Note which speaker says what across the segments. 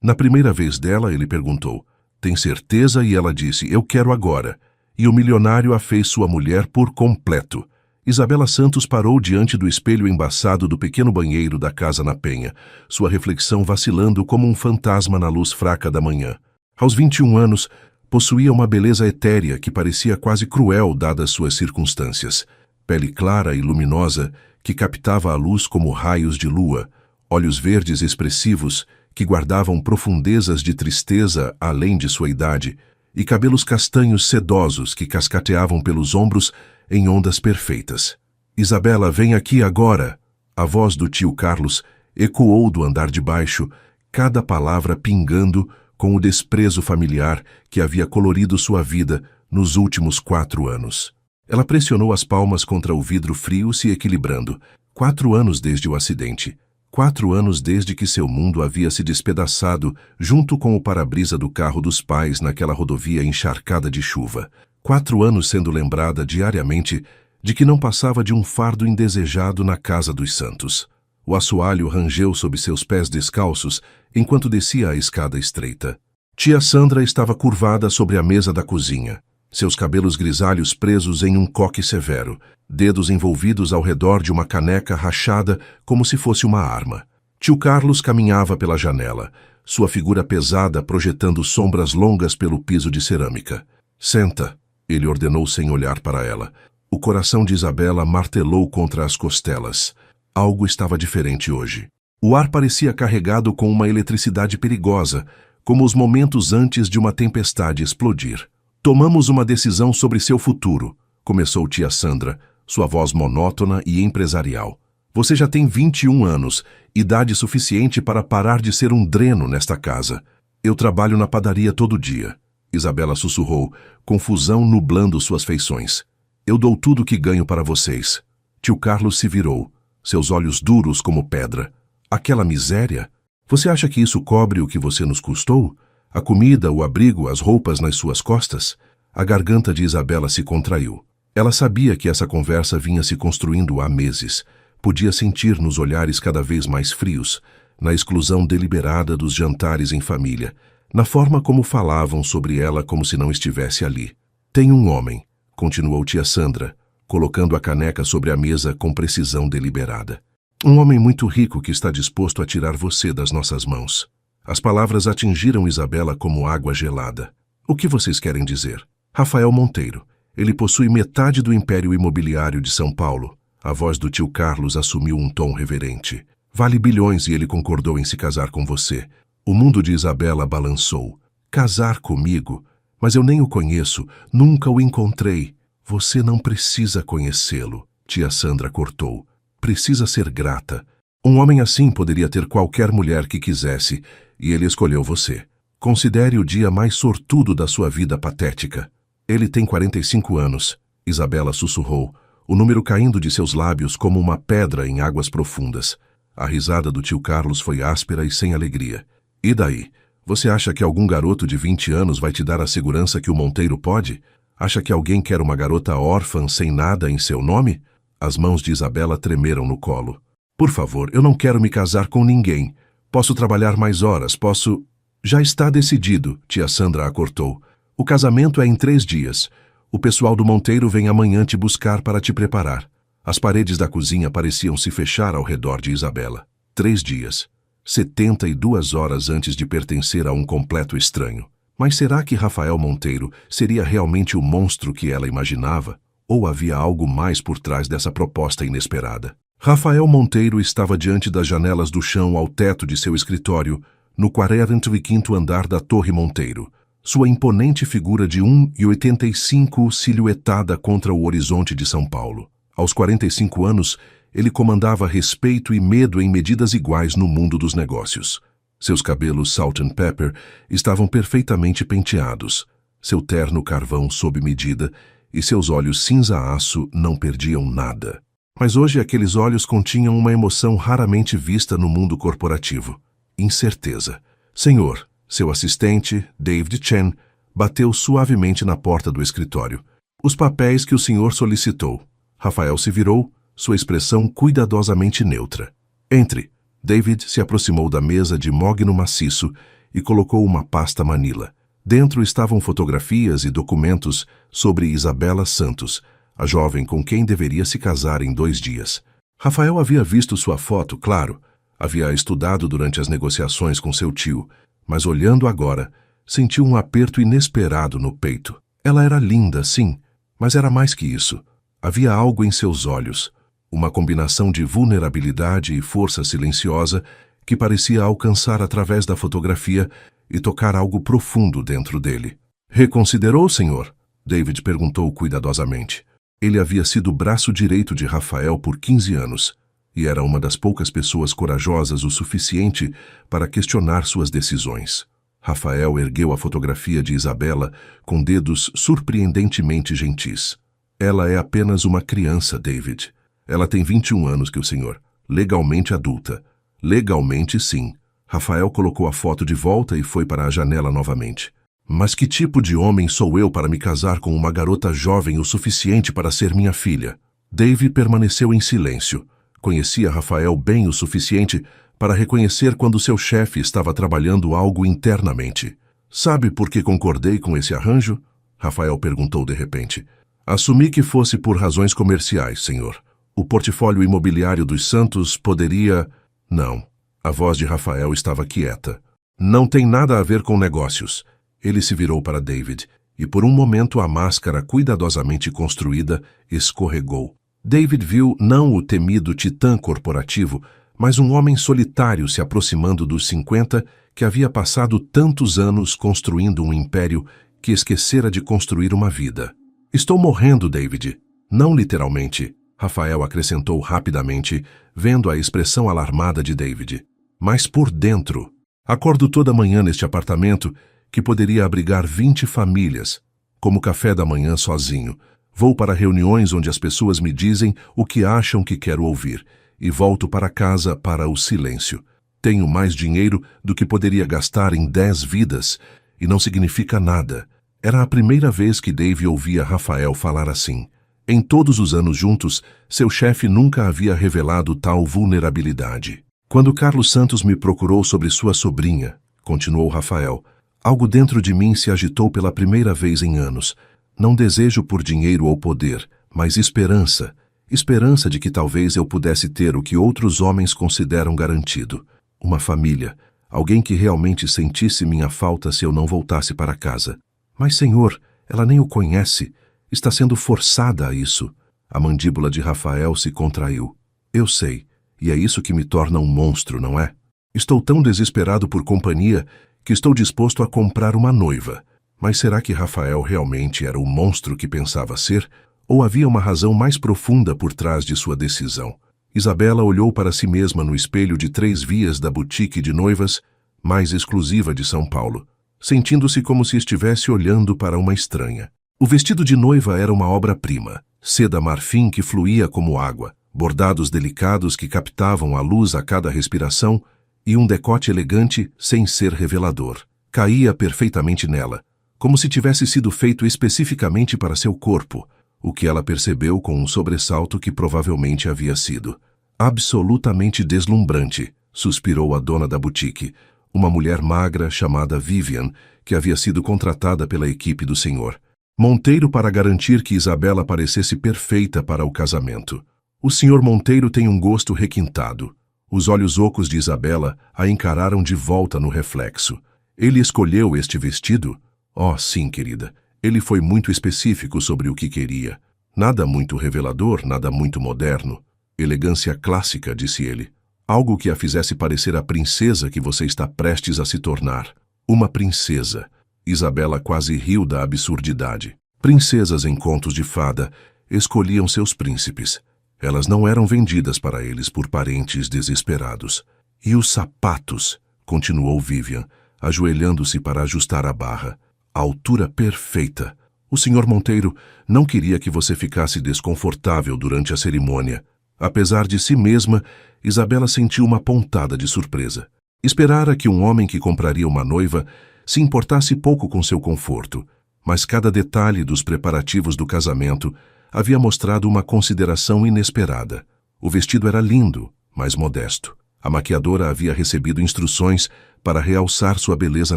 Speaker 1: Na primeira vez dela, ele perguntou: "Tem certeza?" E ela disse: "Eu quero agora." E o milionário a fez sua mulher por completo. Isabela Santos parou diante do espelho embaçado do pequeno banheiro da casa na Penha, sua reflexão vacilando como um fantasma na luz fraca da manhã. Aos 21 anos, possuía uma beleza etérea que parecia quase cruel dadas suas circunstâncias. Pele clara e luminosa, que captava a luz como raios de lua, olhos verdes expressivos, que guardavam profundezas de tristeza além de sua idade, e cabelos castanhos sedosos que cascateavam pelos ombros em ondas perfeitas. "Isabela, vem aqui agora!" A voz do tio Carlos ecoou do andar de baixo, cada palavra pingando com o desprezo familiar que havia colorido sua vida nos últimos 4 anos. Ela pressionou as palmas contra o vidro frio, se equilibrando. 4 anos desde o acidente. 4 anos desde que seu mundo havia se despedaçado junto com o para-brisa do carro dos pais naquela rodovia encharcada de chuva. 4 anos sendo lembrada diariamente de que não passava de um fardo indesejado na casa dos Santos. O assoalho rangeu sob seus pés descalços enquanto descia a escada estreita. Tia Sandra estava curvada sobre a mesa da cozinha, seus cabelos grisalhos presos em um coque severo, dedos envolvidos ao redor de uma caneca rachada como se fosse uma arma. Tio Carlos caminhava pela janela, sua figura pesada projetando sombras longas pelo piso de cerâmica. "Senta", ele ordenou sem olhar para ela. O coração de Isabela martelou contra as costelas. Algo estava diferente hoje. O ar parecia carregado com uma eletricidade perigosa, como os momentos antes de uma tempestade explodir. "Tomamos uma decisão sobre seu futuro", começou tia Sandra, sua voz monótona e empresarial. "Você já tem 21 anos, idade suficiente para parar de ser um dreno nesta casa. Eu trabalho na padaria todo dia", Isabela sussurrou, confusão nublando suas feições. "Eu dou tudo o que ganho para vocês." Tio Carlos se virou, seus olhos duros como pedra. "Aquela miséria? Você acha que isso cobre o que você nos custou? A comida, o abrigo, as roupas nas suas costas?" A garganta de Isabela se contraiu. Ela sabia que essa conversa vinha se construindo há meses. Podia sentir nos olhares cada vez mais frios, na exclusão deliberada dos jantares em família, na forma como falavam sobre ela como se não estivesse ali. "Tem um homem", continuou tia Sandra, colocando a caneca sobre a mesa com precisão deliberada. "Um homem muito rico que está disposto a tirar você das nossas mãos." As palavras atingiram Isabela como água gelada. "O que vocês querem dizer?" "Rafael Monteiro. Ele possui metade do império imobiliário de São Paulo." A voz do tio Carlos assumiu um tom reverente. "Vale bilhões e ele concordou em se casar com você." O mundo de Isabela balançou. "Casar comigo? Mas eu nem o conheço, nunca o encontrei." "Você não precisa conhecê-lo", tia Sandra cortou. "Precisa ser grata. Um homem assim poderia ter qualquer mulher que quisesse, e ele escolheu você. Considere o dia mais sortudo da sua vida patética." "Ele tem 45 anos, Isabela sussurrou, o número caindo de seus lábios como uma pedra em águas profundas. A risada do tio Carlos foi áspera e sem alegria. "E daí? Você acha que algum garoto de 20 anos vai te dar a segurança que o Monteiro pode? Acha que alguém quer uma garota órfã sem nada em seu nome?" As mãos de Isabela tremeram no colo. "Por favor, eu não quero me casar com ninguém. Posso trabalhar mais horas, posso..." "Já está decidido", tia Sandra a cortou. "O casamento é em 3 dias. O pessoal do Monteiro vem amanhã te buscar para te preparar." As paredes da cozinha pareciam se fechar ao redor de Isabela. 3 dias. 72 horas antes de pertencer a um completo estranho. Mas será que Rafael Monteiro seria realmente o monstro que ela imaginava? Ou havia algo mais por trás dessa proposta inesperada? Rafael Monteiro estava diante das janelas do chão ao teto de seu escritório, no 45º andar da Torre Monteiro. Sua imponente figura de 1,85 silhuetada contra o horizonte de São Paulo. Aos 45 anos, ele comandava respeito e medo em medidas iguais no mundo dos negócios. Seus cabelos salt and pepper estavam perfeitamente penteados, seu terno carvão sob medida e seus olhos cinza-aço não perdiam nada. Mas hoje aqueles olhos continham uma emoção raramente vista no mundo corporativo: incerteza. "Senhor", seu assistente, David Chen, bateu suavemente na porta do escritório. "Os papéis que o senhor solicitou." Rafael se virou, sua expressão cuidadosamente neutra. "Entre." David se aproximou da mesa de mogno maciço e colocou uma pasta Manila. Dentro estavam fotografias e documentos sobre Isabela Santos, a jovem com quem deveria se casar em 2 dias. Rafael havia visto sua foto, claro. Havia estudado durante as negociações com seu tio, mas olhando agora, sentiu um aperto inesperado no peito. Ela era linda, sim, mas era mais que isso. Havia algo em seus olhos, uma combinação de vulnerabilidade e força silenciosa que parecia alcançar através da fotografia e tocar algo profundo dentro dele. "Reconsiderou, senhor?" David perguntou cuidadosamente. Ele havia sido o braço direito de Rafael por 15 anos e era uma das poucas pessoas corajosas o suficiente para questionar suas decisões. Rafael ergueu a fotografia de Isabela com dedos surpreendentemente gentis. "Ela é apenas uma criança, David. Ela tem 21 anos que o senhor. Legalmente adulta." "Legalmente, sim." Rafael colocou a foto de volta e foi para a janela novamente. "Mas que tipo de homem sou eu para me casar com uma garota jovem o suficiente para ser minha filha?" David permaneceu em silêncio. Conhecia Rafael bem o suficiente para reconhecer quando seu chefe estava trabalhando algo internamente. "Sabe por que concordei com esse arranjo?" Rafael perguntou de repente. "Assumi que fosse por razões comerciais, senhor. O portfólio imobiliário dos Santos poderia..." "Não." A voz de Rafael estava quieta. "Não tem nada a ver com negócios." Ele se virou para David, e por um momento a máscara cuidadosamente construída escorregou. David viu não o temido titã corporativo, mas um homem solitário se aproximando dos 50 que havia passado tantos anos construindo um império que esquecera de construir uma vida. "Estou morrendo, David." "Não literalmente," Rafael acrescentou rapidamente, vendo a expressão alarmada de David. "Mas por dentro. Acordo toda manhã neste apartamento que poderia abrigar 20 famílias. Como café da manhã sozinho. Vou para reuniões onde as pessoas me dizem o que acham que quero ouvir e volto para casa para o silêncio. Tenho mais dinheiro do que poderia gastar em 10 vidas e não significa nada." Era a primeira vez que Dave ouvia Rafael falar assim. Em todos os anos juntos, seu chefe nunca havia revelado tal vulnerabilidade. "Quando Carlos Santos me procurou sobre sua sobrinha," continuou Rafael, "algo dentro de mim se agitou pela primeira vez em anos. Não desejo por dinheiro ou poder, mas esperança. Esperança de que talvez eu pudesse ter o que outros homens consideram garantido. Uma família. Alguém que realmente sentisse minha falta se eu não voltasse para casa. Mas, senhor, ela nem o conhece. Está sendo forçada a isso." A mandíbula de Rafael se contraiu. "Eu sei, e é isso que me torna um monstro, não é? Estou tão desesperado por companhia que estou disposto a comprar uma noiva." Mas será que Rafael realmente era o monstro que pensava ser? Ou havia uma razão mais profunda por trás de sua decisão? Isabela olhou para si mesma no espelho de 3 vias da boutique de noivas mais exclusiva de São Paulo, sentindo-se como se estivesse olhando para uma estranha. O vestido de noiva era uma obra-prima, seda marfim que fluía como água, bordados delicados que captavam a luz a cada respiração e um decote elegante sem ser revelador. Caía perfeitamente nela, como se tivesse sido feito especificamente para seu corpo, o que ela percebeu com um sobressalto que provavelmente havia sido. "Absolutamente deslumbrante", suspirou a dona da boutique, uma mulher magra chamada Vivian, que havia sido contratada pela equipe do senhor Monteiro para garantir que Isabela parecesse perfeita para o casamento. "O senhor Monteiro tem um gosto requintado." Os olhos ocos de Isabela a encararam de volta no reflexo. "Ele escolheu este vestido?" "Oh, sim, querida. Ele foi muito específico sobre o que queria. Nada muito revelador, nada muito moderno. Elegância clássica", disse ele. "Algo que a fizesse parecer a princesa que você está prestes a se tornar." Uma princesa. Isabela quase riu da absurdidade. Princesas em contos de fada escolhiam seus príncipes. Elas não eram vendidas para eles por parentes desesperados. "E os sapatos?" continuou Vivian, ajoelhando-se para ajustar a barra. "A altura perfeita. O senhor Monteiro não queria que você ficasse desconfortável durante a cerimônia." Apesar de si mesma, Isabela sentiu uma pontada de surpresa. Esperara que um homem que compraria uma noiva se importasse pouco com seu conforto, mas cada detalhe dos preparativos do casamento havia mostrado uma consideração inesperada. O vestido era lindo, mas modesto. A maquiadora havia recebido instruções para realçar sua beleza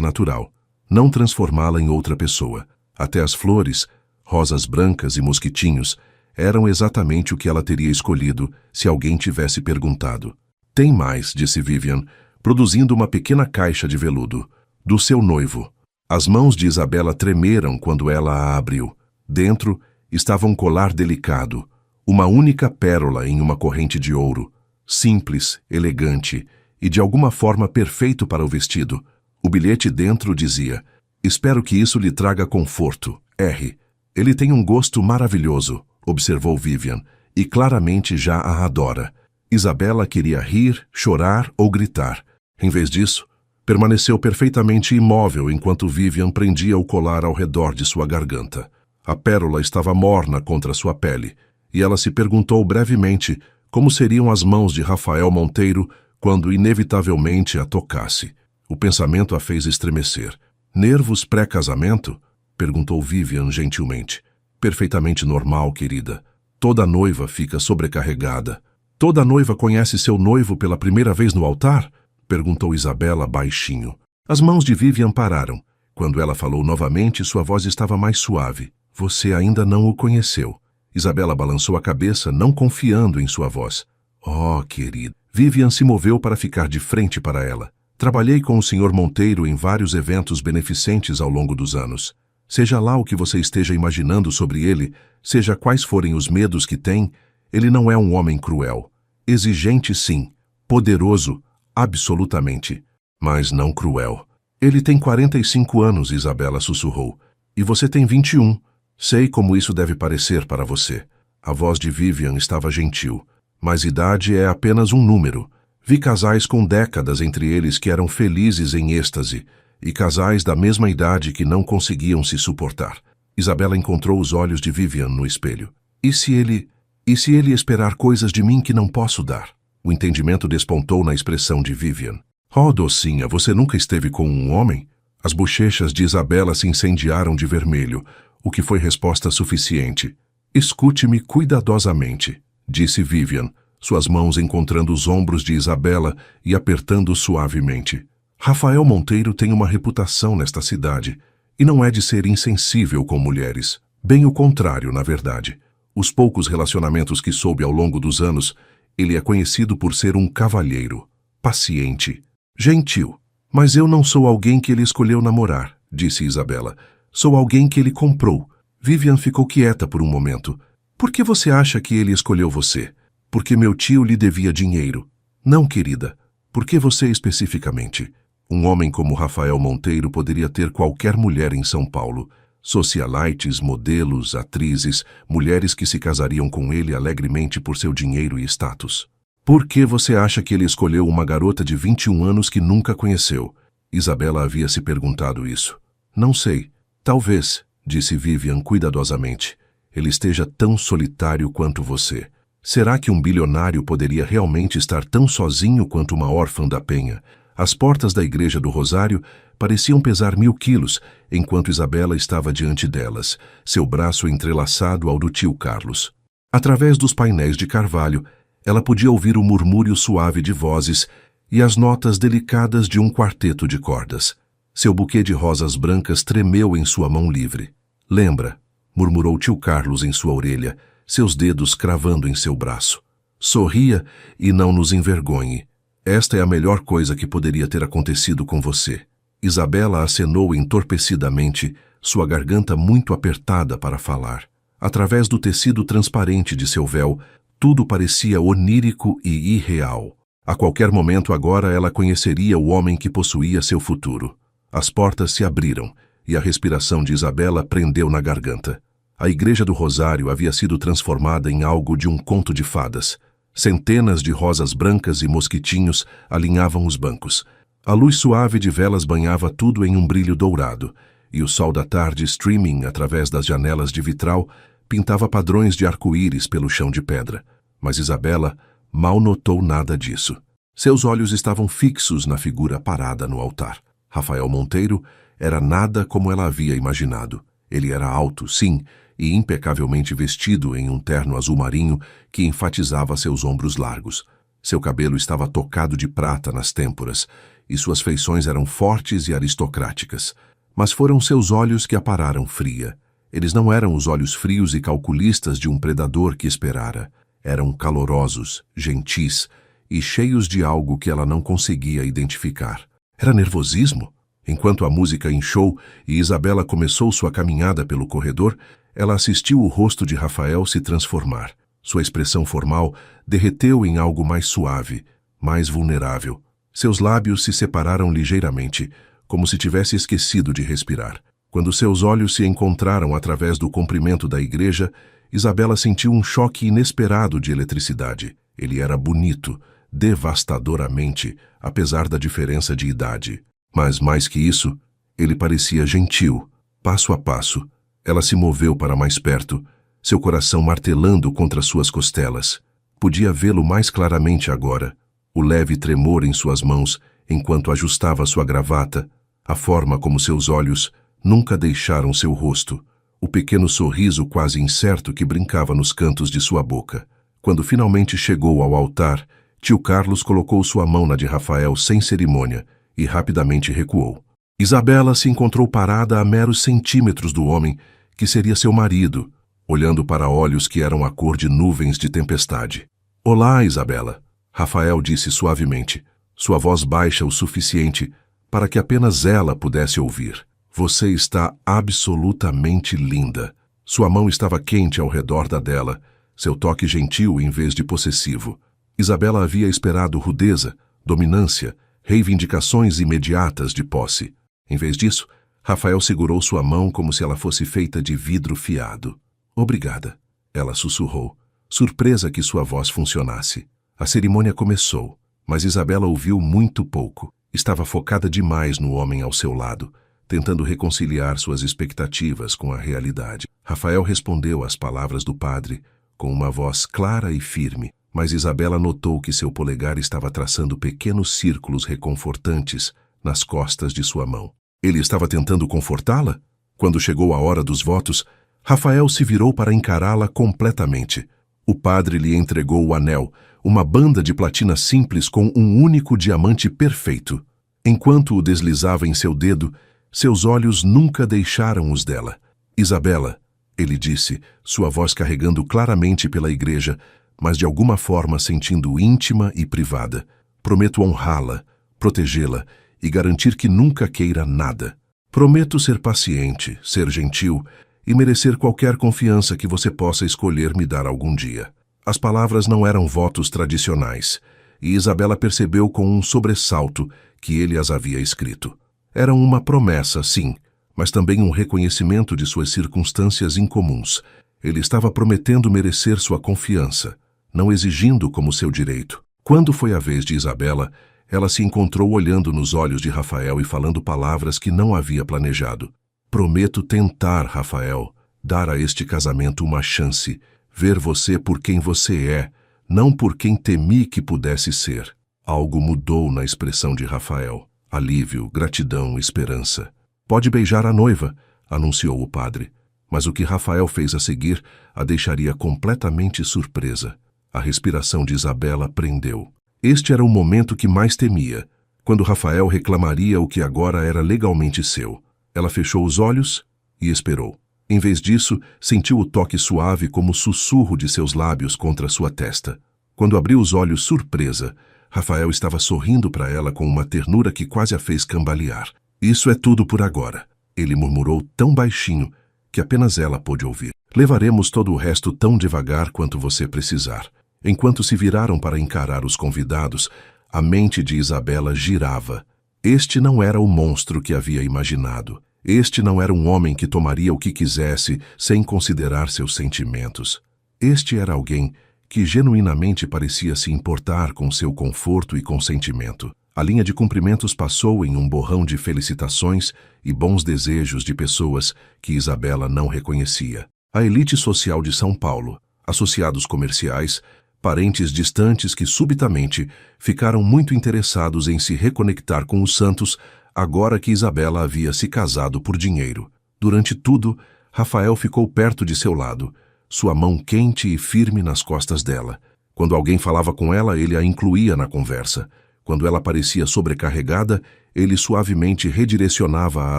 Speaker 1: natural, não transformá-la em outra pessoa. Até as flores, rosas brancas e mosquitinhos, eram exatamente o que ela teria escolhido se alguém tivesse perguntado. Tem mais, disse Vivian, produzindo uma pequena caixa de veludo. Do seu noivo. As mãos de Isabela tremeram quando ela a abriu. Dentro estava um colar delicado, uma única pérola em uma corrente de ouro, simples, elegante e de alguma forma perfeito para o vestido. O bilhete dentro dizia: "Espero que isso lhe traga conforto, R. Ele tem um gosto maravilhoso", observou Vivian, e claramente já a adora. Isabela queria rir, chorar ou gritar. Em vez disso, permaneceu perfeitamente imóvel enquanto Vivian prendia o colar ao redor de sua garganta. A pérola estava morna contra sua pele, e ela se perguntou brevemente como seriam as mãos de Rafael Monteiro quando inevitavelmente a tocasse. O pensamento a fez estremecer. "Nervos pré-casamento?" perguntou Vivian gentilmente. "Perfeitamente normal, querida. Toda noiva fica sobrecarregada." "Toda noiva conhece seu noivo pela primeira vez no altar?" perguntou Isabela baixinho. As mãos de Vivian pararam. Quando ela falou novamente, sua voz estava mais suave. "Você ainda não o conheceu." Isabela balançou a cabeça, não confiando em sua voz. "Oh, querida." Vivian se moveu para ficar de frente para ela. "Trabalhei com o Sr. Monteiro em vários eventos beneficentes ao longo dos anos. Seja lá o que você esteja imaginando sobre ele, seja quais forem os medos que tem, ele não é um homem cruel. Exigente, sim. Poderoso, absolutamente. Mas não cruel." "Ele tem 45 anos, Isabela sussurrou. "E você tem 21. Sei como isso deve parecer para você." A voz de Vivian estava gentil. "Mas idade é apenas um número. Vi casais com décadas entre eles que eram felizes em êxtase, e casais da mesma idade que não conseguiam se suportar." Isabela encontrou os olhos de Vivian no espelho. E se ele esperar coisas de mim que não posso dar?" O entendimento despontou na expressão de Vivian. "Oh, docinha, você nunca esteve com um homem?" As bochechas de Isabela se incendiaram de vermelho, o que foi resposta suficiente. "Escute-me cuidadosamente", disse Vivian, suas mãos encontrando os ombros de Isabela e apertando suavemente. "Rafael Monteiro tem uma reputação nesta cidade, e não é de ser insensível com mulheres. Bem o contrário, na verdade. Os poucos relacionamentos que soube ao longo dos anos, ele é conhecido por ser um cavalheiro, paciente, gentil. Mas eu não sou alguém que ele escolheu namorar", disse Isabela. "Sou alguém que ele comprou." Vivian ficou quieta por um momento. "Por que você acha que ele escolheu você?" "Porque meu tio lhe devia dinheiro." "Não, querida. Por que você especificamente?" "Um homem como Rafael Monteiro poderia ter qualquer mulher em São Paulo. Socialites, modelos, atrizes, mulheres que se casariam com ele alegremente por seu dinheiro e status. Por que você acha que ele escolheu uma garota de 21 anos que nunca conheceu?" Isabela havia se perguntado isso. "Não sei. Talvez", disse Vivian cuidadosamente, "ele esteja tão solitário quanto você. Será que um bilionário poderia realmente estar tão sozinho quanto uma órfã da Penha?" As portas da igreja do Rosário pareciam pesar 1000 quilos, enquanto Isabela estava diante delas, seu braço entrelaçado ao do tio Carlos. Através dos painéis de carvalho, ela podia ouvir o murmúrio suave de vozes e as notas delicadas de um quarteto de cordas. Seu buquê de rosas brancas tremeu em sua mão livre. "Lembra", murmurou tio Carlos em sua orelha, seus dedos cravando em seu braço. "Sorria e não nos envergonhe. Esta é a melhor coisa que poderia ter acontecido com você." Isabela acenou entorpecidamente, sua garganta muito apertada para falar. Através do tecido transparente de seu véu, tudo parecia onírico e irreal. A qualquer momento agora ela conheceria o homem que possuía seu futuro. As portas se abriram, e a respiração de Isabela prendeu na garganta. A igreja do Rosário havia sido transformada em algo de um conto de fadas. Centenas de rosas brancas e mosquitinhos alinhavam os bancos. A luz suave de velas banhava tudo em um brilho dourado, e o sol da tarde, streaming através das janelas de vitral, pintava padrões de arco-íris pelo chão de pedra. Mas Isabela mal notou nada disso. Seus olhos estavam fixos na figura parada no altar. Rafael Monteiro era nada como ela havia imaginado. Ele era alto, sim, e impecavelmente vestido em um terno azul marinho que enfatizava seus ombros largos. Seu cabelo estava tocado de prata nas têmporas, e suas feições eram fortes e aristocráticas. Mas foram seus olhos que a pararam fria. Eles não eram os olhos frios e calculistas de um predador que esperara. Eram calorosos, gentis e cheios de algo que ela não conseguia identificar. Era nervosismo? Enquanto a música inchou e Isabela começou sua caminhada pelo corredor, ela assistiu o rosto de Rafael se transformar. Sua expressão formal derreteu em algo mais suave, mais vulnerável. Seus lábios se separaram ligeiramente, como se tivesse esquecido de respirar. Quando seus olhos se encontraram através do comprimento da igreja, Isabela sentiu um choque inesperado de eletricidade. Ele era bonito, devastadoramente, apesar da diferença de idade. Mas, mais que isso, ele parecia gentil. Passo a passo, ela se moveu para mais perto, seu coração martelando contra suas costelas. Podia vê-lo mais claramente agora, o leve tremor em suas mãos enquanto ajustava sua gravata, a forma como seus olhos nunca deixaram seu rosto, o pequeno sorriso quase incerto que brincava nos cantos de sua boca. Quando finalmente chegou ao altar, tio Carlos colocou sua mão na de Rafael sem cerimônia e rapidamente recuou. Isabela se encontrou parada a meros centímetros do homem que seria seu marido, olhando para olhos que eram a cor de nuvens de tempestade. "Olá, Isabela", Rafael disse suavemente, sua voz baixa o suficiente para que apenas ela pudesse ouvir. "Você está absolutamente linda." Sua mão estava quente ao redor da dela, seu toque gentil em vez de possessivo. Isabela havia esperado rudeza, dominância, reivindicações imediatas de posse. Em vez disso, Rafael segurou sua mão como se ela fosse feita de vidro fiado. "Obrigada", ela sussurrou, surpresa que sua voz funcionasse. A cerimônia começou, mas Isabela ouviu muito pouco. Estava focada demais no homem ao seu lado, tentando reconciliar suas expectativas com a realidade. Rafael respondeu às palavras do padre com uma voz clara e firme, mas Isabela notou que seu polegar estava traçando pequenos círculos reconfortantes nas costas de sua mão. Ele estava tentando confortá-la? Quando chegou a hora dos votos, Rafael se virou para encará-la completamente. O padre lhe entregou o anel, uma banda de platina simples com um único diamante perfeito. Enquanto o deslizava em seu dedo, seus olhos nunca deixaram os dela. "Isabela", ele disse, sua voz carregando claramente pela igreja, mas de alguma forma sentindo íntima e privada. "Prometo honrá-la, protegê-la e garantir que nunca queira nada. Prometo ser paciente, ser gentil e merecer qualquer confiança que você possa escolher me dar algum dia." As palavras não eram votos tradicionais, e Isabela percebeu com um sobressalto que ele as havia escrito. Eram uma promessa, sim, mas também um reconhecimento de suas circunstâncias incomuns. Ele estava prometendo merecer sua confiança, não exigindo como seu direito. Quando foi a vez de Isabela, ela se encontrou olhando nos olhos de Rafael e falando palavras que não havia planejado. "Prometo tentar, Rafael, dar a este casamento uma chance, ver você por quem você é, não por quem temi que pudesse ser." Algo mudou na expressão de Rafael. Alívio, gratidão, esperança. "Pode beijar a noiva", anunciou o padre. Mas o que Rafael fez a seguir a deixaria completamente surpresa. A respiração de Isabela prendeu. Este era o momento que mais temia, quando Rafael reclamaria o que agora era legalmente seu. Ela fechou os olhos e esperou. Em vez disso, sentiu o toque suave como o sussurro de seus lábios contra sua testa. Quando abriu os olhos surpresa, Rafael estava sorrindo para ela com uma ternura que quase a fez cambalear. "Isso é tudo por agora", ele murmurou tão baixinho que apenas ela pôde ouvir. "Levaremos todo o resto tão devagar quanto você precisar." Enquanto se viraram para encarar os convidados, a mente de Isabela girava. Este não era o monstro que havia imaginado. Este não era um homem que tomaria o que quisesse sem considerar seus sentimentos. Este era alguém que genuinamente parecia se importar com seu conforto e consentimento. A linha de cumprimentos passou em um borrão de felicitações e bons desejos de pessoas que Isabela não reconhecia. A elite social de São Paulo, associados comerciais, parentes distantes que subitamente ficaram muito interessados em se reconectar com os santos agora que Isabela havia se casado por dinheiro. Durante tudo, Rafael ficou perto de seu lado, sua mão quente e firme nas costas dela. Quando alguém falava com ela, ele a incluía na conversa. Quando ela parecia sobrecarregada, ele suavemente redirecionava a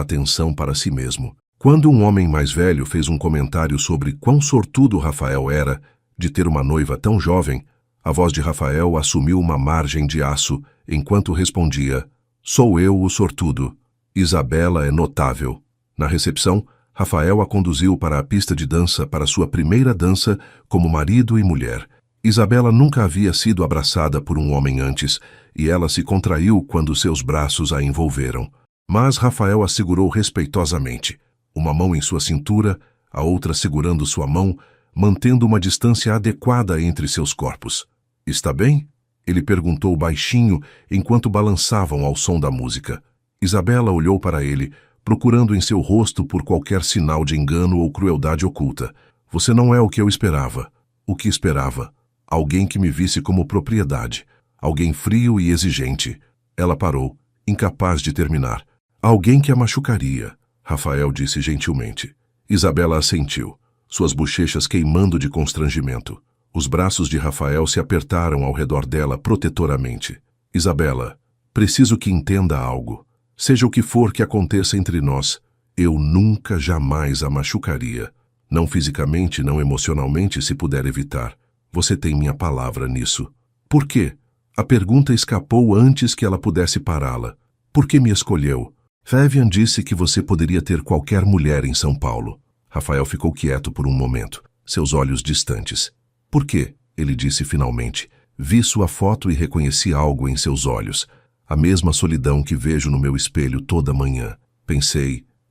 Speaker 1: atenção para si mesmo. Quando um homem mais velho fez um comentário sobre quão sortudo Rafael era de ter uma noiva tão jovem, a voz de Rafael assumiu uma margem de aço enquanto respondia: "Sou eu o sortudo. Isabela é notável." Na recepção, Rafael a conduziu para a pista de dança para sua primeira dança como marido e mulher. Isabela nunca havia sido abraçada por um homem antes, e ela se contraiu quando seus braços a envolveram. Mas Rafael a segurou respeitosamente, uma mão em sua cintura, a outra segurando sua mão, mantendo uma distância adequada entre seus corpos. "Está bem?" ele perguntou baixinho enquanto balançavam ao som da música. Isabela olhou para ele, procurando em seu rosto por qualquer sinal de engano ou crueldade oculta. "Você não é o que eu esperava." "O que esperava?" "Alguém que me visse como propriedade. Alguém frio e exigente." Ela parou, incapaz de terminar. "Alguém que a machucaria," Rafael disse gentilmente. Isabela assentiu, suas bochechas queimando de constrangimento. Os braços de Rafael se apertaram ao redor dela protetoramente. "Isabela, preciso que entenda algo. Seja o que for que aconteça entre nós, eu nunca, jamais a machucaria. Não fisicamente, não emocionalmente, se puder evitar. Você tem minha palavra nisso." "Por quê?" A pergunta escapou antes que ela pudesse pará-la. "Por que me escolheu?" "Vivian disse que você poderia ter qualquer mulher em São Paulo." Rafael ficou quieto por um momento, seus olhos distantes. "Por quê?" ele disse finalmente. "Vi sua foto e reconheci algo em seus olhos. A mesma solidão que vejo no meu espelho toda manhã.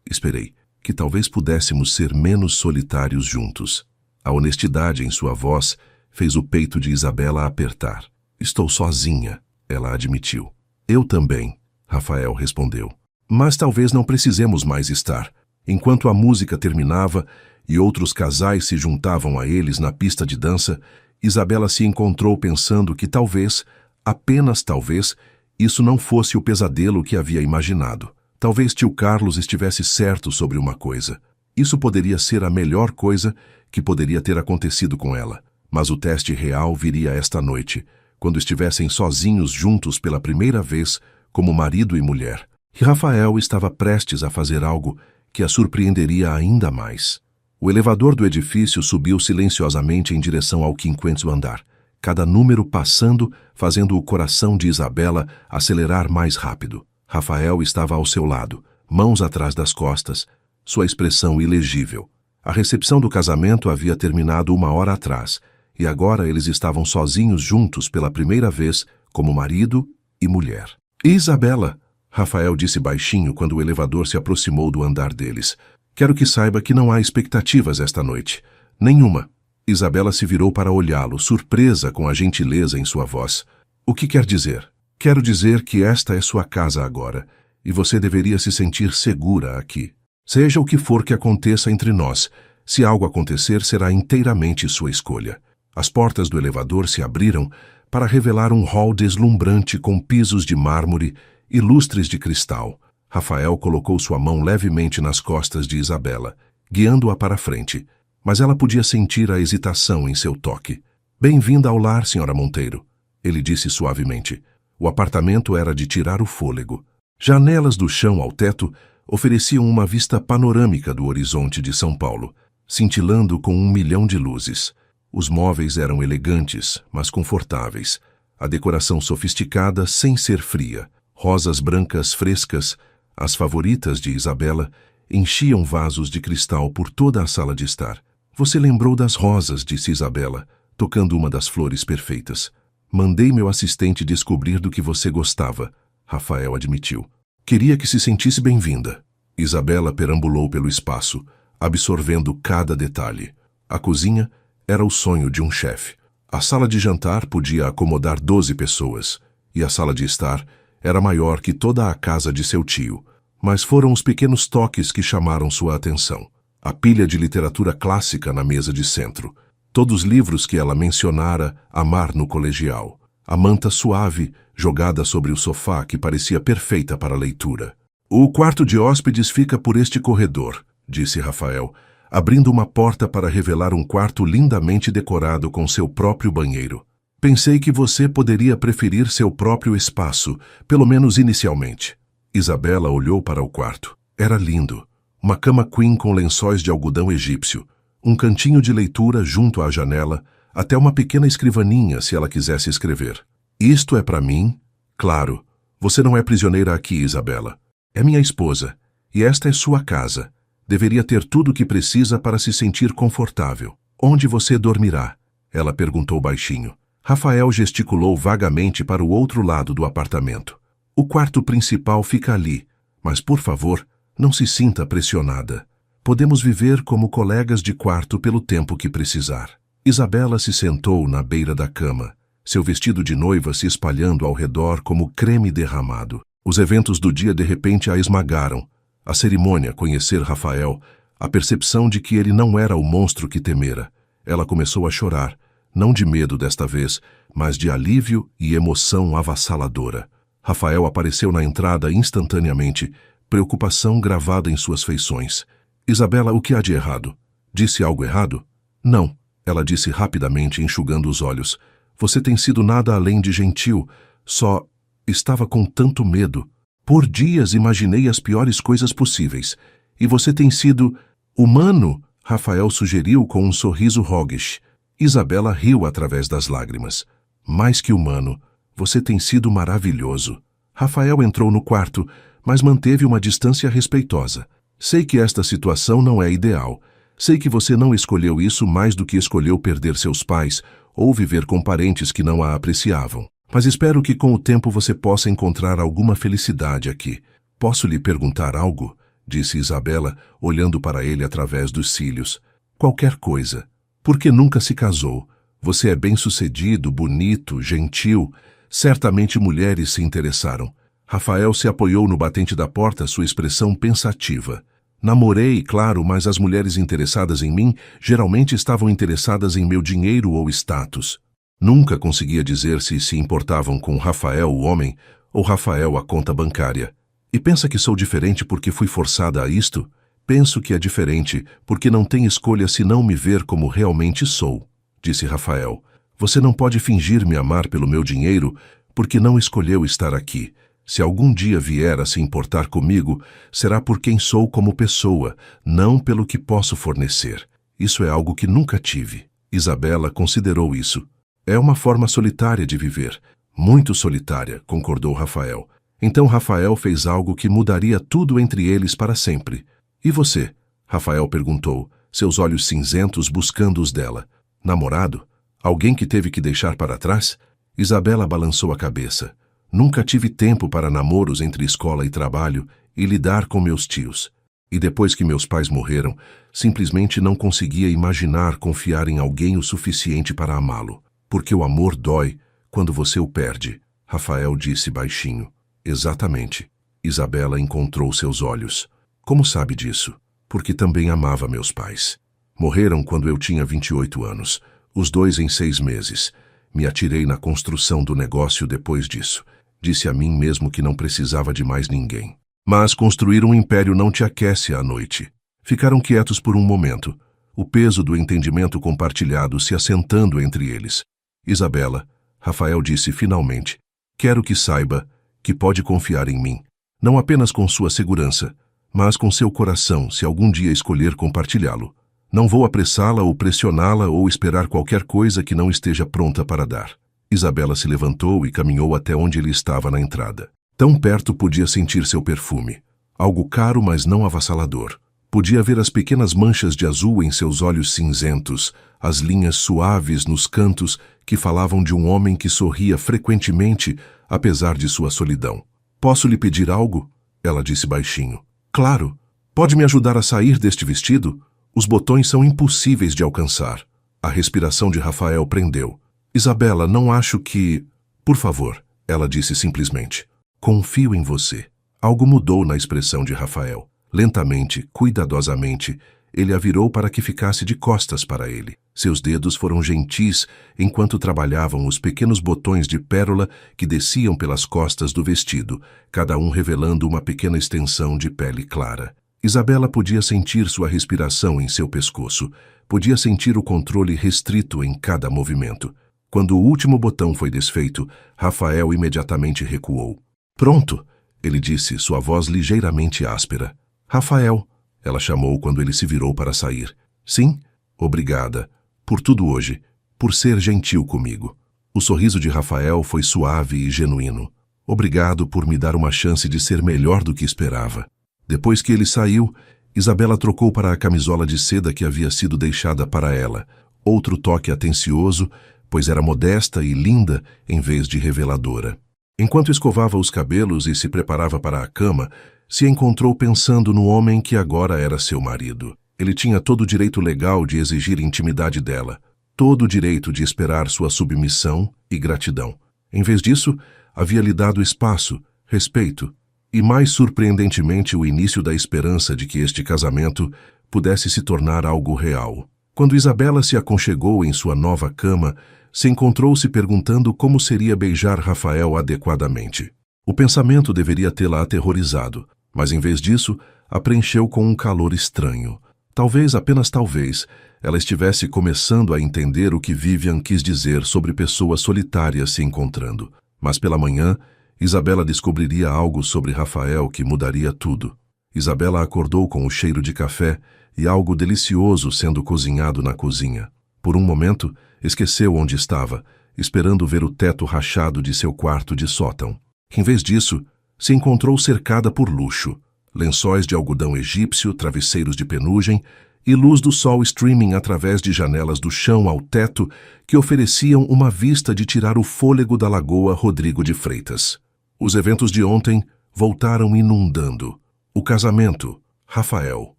Speaker 1: Esperei, que talvez pudéssemos ser menos solitários juntos." A honestidade em sua voz fez o peito de Isabela apertar. "Estou sozinha," ela admitiu. "Eu também," Rafael respondeu. "Mas talvez não precisemos mais estar." Enquanto a música terminava e outros casais se juntavam a eles na pista de dança, Isabela se encontrou pensando que talvez, apenas talvez, isso não fosse o pesadelo que havia imaginado. Talvez tio Carlos estivesse certo sobre uma coisa. Isso poderia ser a melhor coisa que poderia ter acontecido com ela. Mas o teste real viria esta noite, quando estivessem sozinhos juntos pela primeira vez, como marido e mulher. E Rafael estava prestes a fazer algo que a surpreenderia ainda mais. O elevador do edifício subiu silenciosamente em direção ao 50º andar, cada número passando, fazendo o coração de Isabela acelerar mais rápido. Rafael estava ao seu lado, mãos atrás das costas, sua expressão ilegível. A recepção do casamento havia terminado 1 hora atrás, e agora eles estavam sozinhos juntos pela primeira vez, como marido e mulher. "Isabela," Rafael disse baixinho quando o elevador se aproximou do andar deles. "Quero que saiba que não há expectativas esta noite. Nenhuma." Isabela se virou para olhá-lo, surpresa com a gentileza em sua voz. "O que quer dizer?" "Quero dizer que esta é sua casa agora, e você deveria se sentir segura aqui. Seja o que for que aconteça entre nós, se algo acontecer, será inteiramente sua escolha." As portas do elevador se abriram para revelar um hall deslumbrante com pisos de mármore e lustres de cristal. Rafael colocou sua mão levemente nas costas de Isabela, guiando-a para a frente, mas ela podia sentir a hesitação em seu toque. "Bem-vinda ao lar, senhora Monteiro," ele disse suavemente. O apartamento era de tirar o fôlego. Janelas do chão ao teto ofereciam uma vista panorâmica do horizonte de São Paulo, cintilando com 1 milhão de luzes. Os móveis eram elegantes, mas confortáveis. A decoração sofisticada sem ser fria. Rosas brancas frescas, as favoritas de Isabela, enchiam vasos de cristal por toda a sala de estar. "Você lembrou das rosas," disse Isabela, tocando uma das flores perfeitas. "Mandei meu assistente descobrir do que você gostava," Rafael admitiu. "Queria que se sentisse bem-vinda." Isabela perambulou pelo espaço, absorvendo cada detalhe. A cozinha era o sonho de um chefe. A sala de jantar podia acomodar 12 pessoas, e a sala de estar era maior que toda a casa de seu tio. Mas foram os pequenos toques que chamaram sua atenção. A pilha de literatura clássica na mesa de centro. Todos os livros que ela mencionara amar no colegial. A manta suave jogada sobre o sofá que parecia perfeita para a leitura. "O quarto de hóspedes fica por este corredor," disse Rafael, abrindo uma porta para revelar um quarto lindamente decorado com seu próprio banheiro. Pensei que você poderia preferir seu próprio espaço, pelo menos inicialmente. Isabela olhou para o quarto. Era lindo. Uma cama queen com lençóis de algodão egípcio, um cantinho de leitura junto à janela, até uma pequena escrivaninha se ela quisesse escrever. Isto é para mim? Claro. Você não é prisioneira aqui, Isabela. É minha esposa, e esta é sua casa. Deveria ter tudo o que precisa para se sentir confortável. Onde você dormirá? Ela perguntou baixinho. Rafael gesticulou vagamente para o outro lado do apartamento. O quarto principal fica ali, mas, por favor, não se sinta pressionada. Podemos viver como colegas de quarto pelo tempo que precisar. Isabela se sentou na beira da cama, seu vestido de noiva se espalhando ao redor como creme derramado. Os eventos do dia de repente a esmagaram. A cerimônia, conhecer Rafael, a percepção de que ele não era o monstro que temera. Ela começou a chorar, não de medo desta vez, mas de alívio e emoção avassaladora. Rafael apareceu na entrada instantaneamente, preocupação gravada em suas feições. Isabela, o que há de errado? Disse algo errado? Não, ela disse rapidamente, enxugando os olhos. Você tem sido nada além de gentil, só estava com tanto medo. Por dias imaginei as piores coisas possíveis. E você tem sido humano, Rafael sugeriu com um sorriso roguish. Isabela riu através das lágrimas. Mais que humano, você tem sido maravilhoso. Rafael entrou no quarto, mas manteve uma distância respeitosa. Sei que esta situação não é ideal. Sei que você não escolheu isso mais do que escolheu perder seus pais ou viver com parentes que não a apreciavam. Mas espero que com o tempo você possa encontrar alguma felicidade aqui. Posso lhe perguntar algo? Disse Isabela, olhando para ele através dos cílios. Qualquer coisa. Por que nunca se casou? Você é bem-sucedido, bonito, gentil. Certamente mulheres se interessaram. Rafael se apoiou no batente da porta, sua expressão pensativa. Namorei, claro, mas as mulheres interessadas em mim geralmente estavam interessadas em meu dinheiro ou status. Nunca conseguia dizer se importavam com Rafael, o homem, ou Rafael, a conta bancária. E pensa que sou diferente porque fui forçada a isto? Penso que é diferente porque não tem escolha senão me ver como realmente sou, disse Rafael. Você não pode fingir me amar pelo meu dinheiro porque não escolheu estar aqui. Se algum dia vier a se importar comigo, será por quem sou como pessoa, não pelo que posso fornecer. Isso é algo que nunca tive. Isabela considerou isso. É uma forma solitária de viver. Muito solitária, concordou Rafael. Então Rafael fez algo que mudaria tudo entre eles para sempre. E você? Rafael perguntou, seus olhos cinzentos buscando os dela. Namorado? Alguém que teve que deixar para trás? Isabela balançou a cabeça. Nunca tive tempo para namoros entre escola e trabalho e lidar com meus tios. E depois que meus pais morreram, simplesmente não conseguia imaginar confiar em alguém o suficiente para amá-lo. Porque o amor dói quando você o perde, Rafael disse baixinho. Exatamente. Isabela encontrou seus olhos. Como sabe disso? Porque também amava meus pais. Morreram quando eu tinha 28 anos, os dois em 6 meses. Me atirei na construção do negócio depois disso. Disse a mim mesmo que não precisava de mais ninguém. Mas construir um império não te aquece à noite. Ficaram quietos por um momento, o peso do entendimento compartilhado se assentando entre eles. Isabela, Rafael disse finalmente, quero que saiba que pode confiar em mim, não apenas com sua segurança, mas com seu coração se algum dia escolher compartilhá-lo. Não vou apressá-la ou pressioná-la ou esperar qualquer coisa que não esteja pronta para dar. Isabela se levantou e caminhou até onde ele estava na entrada. Tão perto podia sentir seu perfume. Algo caro, mas não avassalador. Podia ver as pequenas manchas de azul em seus olhos cinzentos, as linhas suaves nos cantos que falavam de um homem que sorria frequentemente, apesar de sua solidão. Posso lhe pedir algo? Ela disse baixinho. Claro. Pode me ajudar a sair deste vestido? Os botões são impossíveis de alcançar. A respiração de Rafael prendeu. Isabela, não acho que... Por favor, ela disse simplesmente. Confio em você. Algo mudou na expressão de Rafael. Lentamente, cuidadosamente, ele a virou para que ficasse de costas para ele. Seus dedos foram gentis enquanto trabalhavam os pequenos botões de pérola que desciam pelas costas do vestido, cada um revelando uma pequena extensão de pele clara. Isabela podia sentir sua respiração em seu pescoço, podia sentir o controle restrito em cada movimento. Quando o último botão foi desfeito, Rafael imediatamente recuou. Pronto, ele disse, sua voz ligeiramente áspera. Rafael, ela chamou quando ele se virou para sair. Sim, obrigada. Por tudo hoje. Por ser gentil comigo. O sorriso de Rafael foi suave e genuíno. Obrigado por me dar uma chance de ser melhor do que esperava. Depois que ele saiu, Isabela trocou para a camisola de seda que havia sido deixada para ela. Outro toque atencioso, pois era modesta e linda em vez de reveladora. Enquanto escovava os cabelos e se preparava para a cama, se encontrou pensando no homem que agora era seu marido. Ele tinha todo o direito legal de exigir intimidade dela, todo o direito de esperar sua submissão e gratidão. Em vez disso, havia lhe dado espaço, respeito e, mais surpreendentemente, o início da esperança de que este casamento pudesse se tornar algo real. Quando Isabela se aconchegou em sua nova cama, se encontrou se perguntando como seria beijar Rafael adequadamente. O pensamento deveria tê-la aterrorizado, mas em vez disso, a preencheu com um calor estranho. Talvez, apenas talvez, ela estivesse começando a entender o que Vivian quis dizer sobre pessoas solitárias se encontrando. Mas pela manhã, Isabela descobriria algo sobre Rafael que mudaria tudo. Isabela acordou com o cheiro de café e algo delicioso sendo cozinhado na cozinha. Por um momento, esqueceu onde estava, esperando ver o teto rachado de seu quarto de sótão. Em vez disso, se encontrou cercada por luxo, lençóis de algodão egípcio, travesseiros de penugem e luz do sol streaming através de janelas do chão ao teto que ofereciam uma vista de tirar o fôlego da Lagoa Rodrigo de Freitas. Os eventos de ontem voltaram inundando. O casamento, Rafael,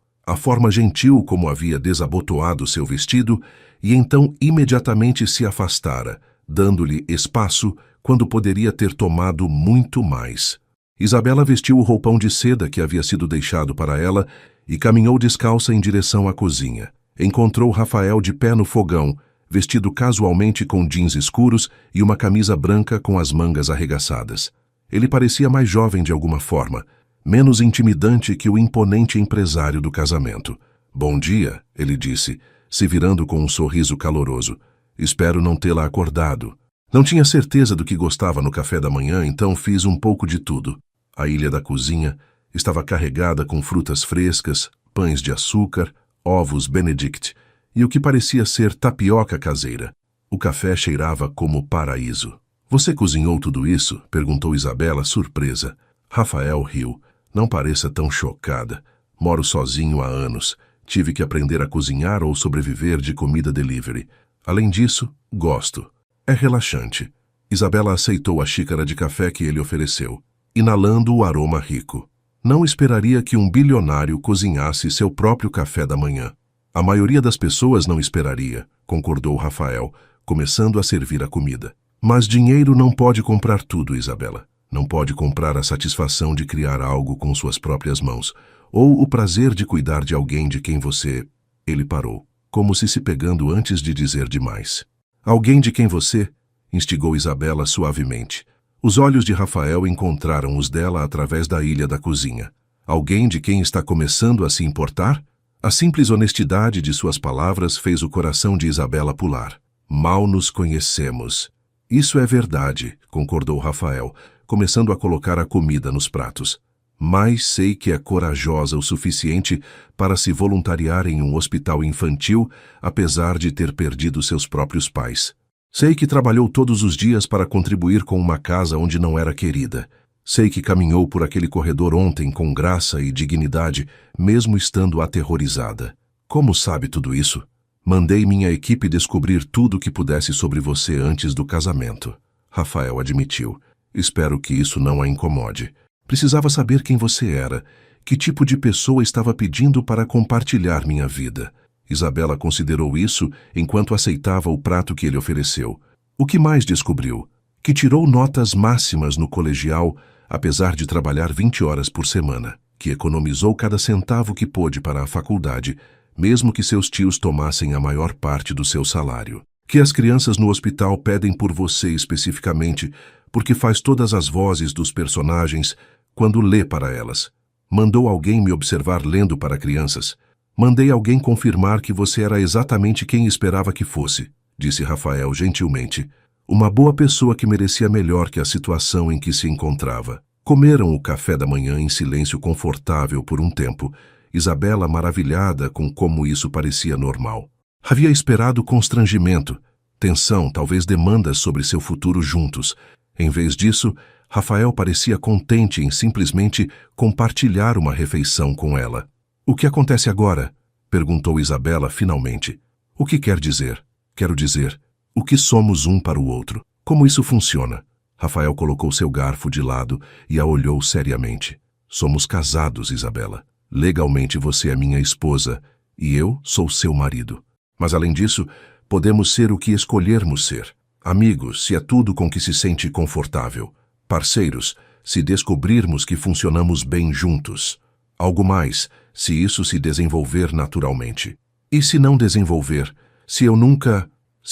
Speaker 1: a forma gentil como havia desabotoado seu vestido e então imediatamente se afastara, dando-lhe espaço quando poderia ter tomado muito mais. Isabela vestiu o roupão de seda que havia sido deixado para ela e caminhou descalça em direção à cozinha. Encontrou Rafael de pé no fogão, vestido casualmente com jeans escuros e uma camisa branca com as mangas arregaçadas. Ele parecia mais jovem de alguma forma, menos intimidante que o imponente empresário do casamento. Bom dia, ele disse, se virando com um sorriso caloroso. Espero não tê-la acordado. Não tinha certeza do que gostava no café da manhã, então fiz um pouco de tudo. A ilha da cozinha estava carregada com frutas frescas, pães de açúcar, ovos Benedict e o que parecia ser tapioca caseira. O café cheirava como paraíso. Você cozinhou tudo isso? Perguntou Isabela, surpresa. Rafael riu. Não pareça tão chocada. Moro sozinho há anos. Tive que aprender a cozinhar ou sobreviver de comida delivery. Além disso, gosto. É relaxante. Isabela aceitou a xícara de café que ele ofereceu, inalando o aroma rico. Não esperaria que um bilionário cozinhasse seu próprio café da manhã. A maioria das pessoas não esperaria, concordou Rafael, começando a servir a comida. Mas dinheiro não pode comprar tudo, Isabela. Não pode comprar a satisfação de criar algo com suas próprias mãos, ou o prazer de cuidar de alguém de quem você... Ele parou, como se pegando antes de dizer demais. Alguém de quem você... instigou Isabela suavemente. Os olhos de Rafael encontraram os dela através da ilha da cozinha. Alguém de quem está começando a se importar? A simples honestidade de suas palavras fez o coração de Isabela pular. Mal nos conhecemos. Isso é verdade, concordou Rafael, começando a colocar a comida nos pratos. Mas sei que é corajosa o suficiente para se voluntariar em um hospital infantil, apesar de ter perdido seus próprios pais. Sei que trabalhou todos os dias para contribuir com uma casa onde não era querida. Sei que caminhou por aquele corredor ontem com graça e dignidade, mesmo estando aterrorizada. Como sabe tudo isso? Mandei minha equipe descobrir tudo o que pudesse sobre você antes do casamento. Rafael admitiu. Espero que isso não a incomode. Precisava saber quem você era, que tipo de pessoa estava pedindo para compartilhar minha vida. Isabela considerou isso enquanto aceitava o prato que ele ofereceu. O que mais descobriu? Que tirou notas máximas no colegial, apesar de trabalhar 20 horas por semana. Que economizou cada centavo que pôde para a faculdade, mesmo que seus tios tomassem a maior parte do seu salário. Que as crianças no hospital pedem por você especificamente, porque faz todas as vozes dos personagens quando lê para elas. Mandou alguém me observar lendo para crianças. Mandei alguém confirmar que você era exatamente quem esperava que fosse, disse Rafael gentilmente. Uma boa pessoa que merecia melhor que a situação em que se encontrava. Comeram o café da manhã em silêncio confortável por um tempo, Isabela maravilhada com como isso parecia normal. Havia esperado constrangimento, tensão, talvez demandas sobre seu futuro juntos. Em vez disso, Rafael parecia contente em simplesmente compartilhar uma refeição com ela. "O que acontece agora?" perguntou Isabela finalmente. "O que quer dizer?" "Quero dizer, o que somos um para o outro. Como isso funciona?" Rafael colocou seu garfo de lado e a olhou seriamente. "Somos casados, Isabela. Legalmente você é minha esposa e eu sou seu marido. Mas além disso, podemos ser o que escolhermos ser. Amigos, se é tudo com que se sente confortável. Parceiros, se descobrirmos que funcionamos bem juntos. Algo mais, se isso se desenvolver naturalmente. E se não desenvolver, se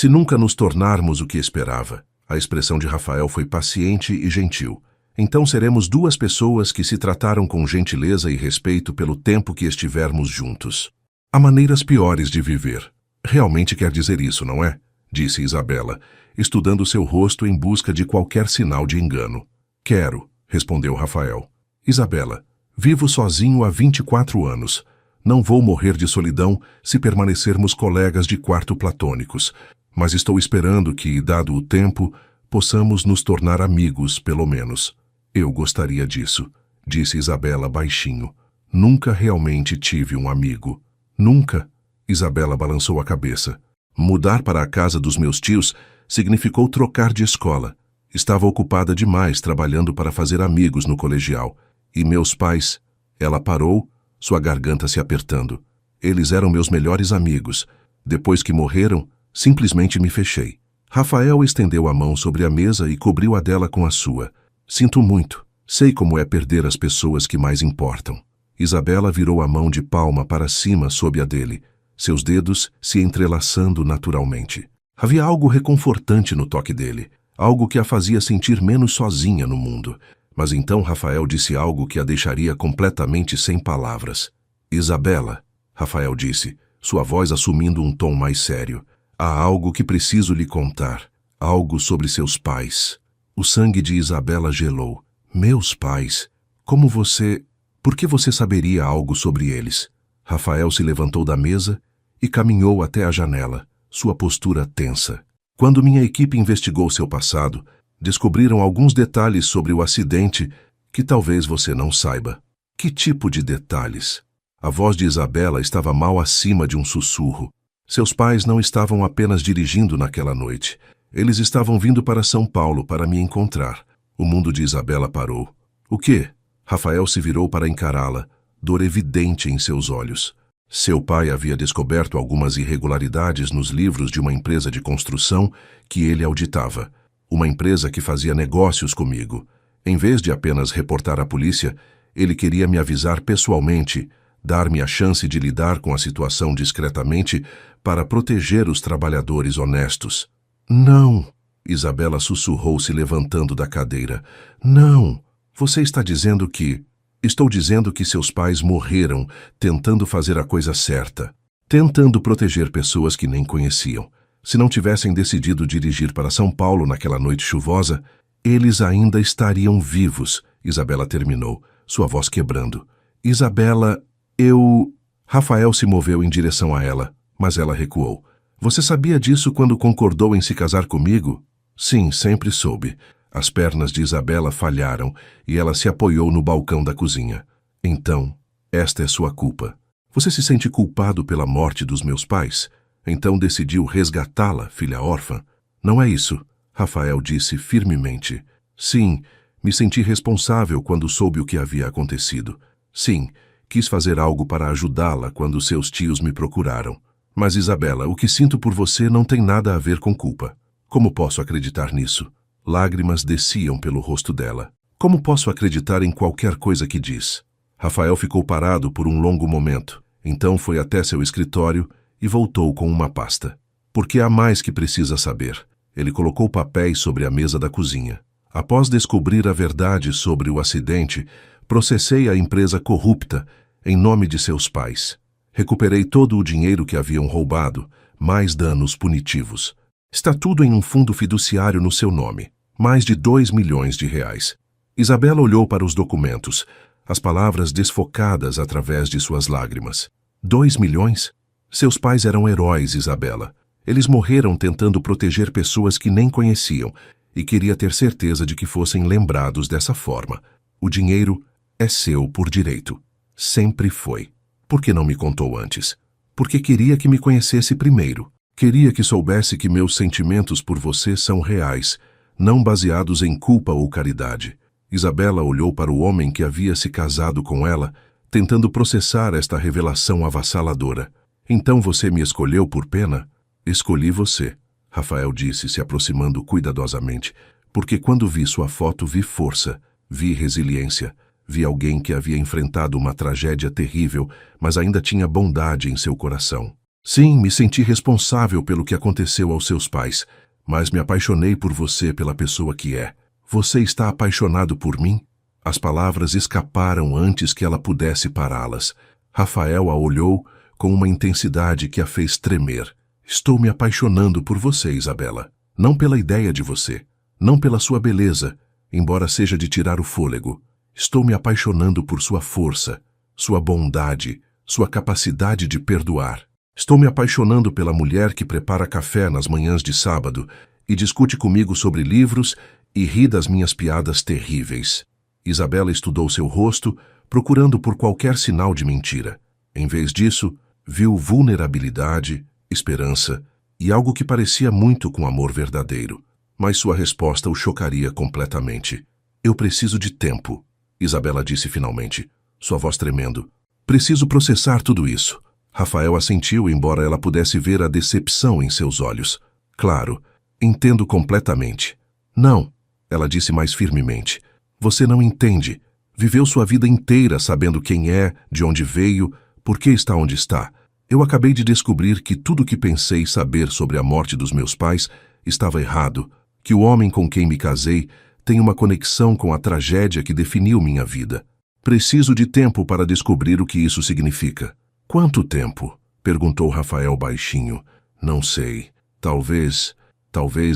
Speaker 1: nunca nos tornarmos o que esperava?" A expressão de Rafael foi paciente e gentil. "Então seremos duas pessoas que se trataram com gentileza e respeito pelo tempo que estivermos juntos. Há maneiras piores de viver." "Realmente quer dizer isso, não é?" disse Isabela, estudando seu rosto em busca de qualquer sinal de engano. "Quero", respondeu Rafael. "Isabela, vivo sozinho há 24 anos. Não vou morrer de solidão se permanecermos colegas de quarto platônicos, mas estou esperando que, dado o tempo, possamos nos tornar amigos, pelo menos." "Eu gostaria disso", disse Isabela baixinho. "Nunca realmente tive um amigo." "Nunca?" Isabela balançou a cabeça. "Mudar para a casa dos meus tios significou trocar de escola. Estava ocupada demais trabalhando para fazer amigos no colegial. E meus pais..." Ela parou, sua garganta se apertando. "Eles eram meus melhores amigos. Depois que morreram, simplesmente me fechei." Rafael estendeu a mão sobre a mesa e cobriu a dela com a sua. "Sinto muito. Sei como é perder as pessoas que mais importam." Isabela virou a mão de palma para cima sob a dele, seus dedos se entrelaçando naturalmente. Havia algo reconfortante no toque dele, algo que a fazia sentir menos sozinha no mundo. Mas então Rafael disse algo que a deixaria completamente sem palavras. "Isabela", Rafael disse, sua voz assumindo um tom mais sério. "Há algo que preciso lhe contar. Algo sobre seus pais." O sangue de Isabela gelou. "Meus pais? Como você... Por que você saberia algo sobre eles?" Rafael se levantou da mesa e caminhou até a janela, sua postura tensa. "Quando minha equipe investigou seu passado, descobriram alguns detalhes sobre o acidente que talvez você não saiba." "Que tipo de detalhes?" A voz de Isabela estava mal acima de um sussurro. "Seus pais não estavam apenas dirigindo naquela noite. Eles estavam vindo para São Paulo para me encontrar." O mundo de Isabela parou. "O quê?" Rafael se virou para encará-la, dor evidente em seus olhos. Seu pai havia descoberto algumas irregularidades nos livros de uma empresa de construção que ele auditava. Uma empresa que fazia negócios comigo. Em vez de apenas reportar à polícia, ele queria me avisar pessoalmente, dar-me a chance de lidar com a situação discretamente para proteger os trabalhadores honestos. "Não", Isabela sussurrou se levantando da cadeira. "Não, você está dizendo que..." "Estou dizendo que seus pais morreram tentando fazer a coisa certa, tentando proteger pessoas que nem conheciam. Se não tivessem decidido dirigir para São Paulo naquela noite chuvosa, eles ainda estariam vivos", Isabela terminou, sua voz quebrando. "Isabela, eu..." Rafael se moveu em direção a ela, mas ela recuou. "Você sabia disso quando concordou em se casar comigo?" "Sim, sempre soube." As pernas de Isabela falharam e ela se apoiou no balcão da cozinha. "Então, esta é sua culpa. Você se sente culpado pela morte dos meus pais? Então decidiu resgatá-la, filha órfã? Não é isso?" Rafael disse firmemente. "Sim, me senti responsável quando soube o que havia acontecido. Sim, quis fazer algo para ajudá-la quando seus tios me procuraram. Mas, Isabela, o que sinto por você não tem nada a ver com culpa. Como posso acreditar nisso?" Lágrimas desciam pelo rosto dela. "Como posso acreditar em qualquer coisa que diz?" Rafael ficou parado por um longo momento. Então foi até seu escritório e voltou com uma pasta. "Porque há mais que precisa saber." Ele colocou papéis sobre a mesa da cozinha. "Após descobrir a verdade sobre o acidente, processei a empresa corrupta em nome de seus pais. Recuperei todo o dinheiro que haviam roubado, mais danos punitivos. Está tudo em um fundo fiduciário no seu nome. Mais de 2 milhões de reais. Isabela olhou para os documentos, as palavras desfocadas através de suas lágrimas. 2 milhões? Seus pais eram heróis, Isabela. Eles morreram tentando proteger pessoas que nem conheciam e queria ter certeza de que fossem lembrados dessa forma. O dinheiro é seu por direito. Sempre foi. Por que não me contou antes? Porque queria que me conhecesse primeiro. Queria que soubesse que meus sentimentos por você são reais, não baseados em culpa ou caridade. Isabela olhou para o homem que havia se casado com ela, tentando processar esta revelação avassaladora. Então você me escolheu por pena? Escolhi você, Rafael disse, se aproximando cuidadosamente, porque quando vi sua foto vi força, vi resiliência, vi alguém que havia enfrentado uma tragédia terrível, mas ainda tinha bondade em seu coração. Sim, me senti responsável pelo que aconteceu aos seus pais, mas me apaixonei por você pela pessoa que é. Você está apaixonado por mim? As palavras escaparam antes que ela pudesse pará-las. Rafael a olhou com uma intensidade que a fez tremer. Estou me apaixonando por você, Isabela. Não pela ideia de você, não pela sua beleza, embora seja de tirar o fôlego. Estou me apaixonando por sua força, sua bondade, sua capacidade de perdoar. Estou me apaixonando pela mulher que prepara café nas manhãs de sábado e discute comigo sobre livros e ri das minhas piadas terríveis. Isabela estudou seu rosto, procurando por qualquer sinal de mentira. Em vez disso, viu vulnerabilidade, esperança e algo que parecia muito com amor verdadeiro. Mas sua resposta o chocaria completamente. Eu preciso de tempo, Isabela disse finalmente, sua voz tremendo. Preciso processar tudo isso. Rafael assentiu, embora ela pudesse ver a decepção em seus olhos. Claro, entendo completamente. Não, ela disse mais firmemente. Você não entende. Viveu sua vida inteira sabendo quem é, de onde veio, por que está onde está. Eu acabei de descobrir que tudo o que pensei saber sobre a morte dos meus pais estava errado, que o homem com quem me casei tem uma conexão com a tragédia que definiu minha vida. Preciso de tempo para descobrir o que isso significa. Quanto tempo? Perguntou Rafael baixinho. Não sei. Talvez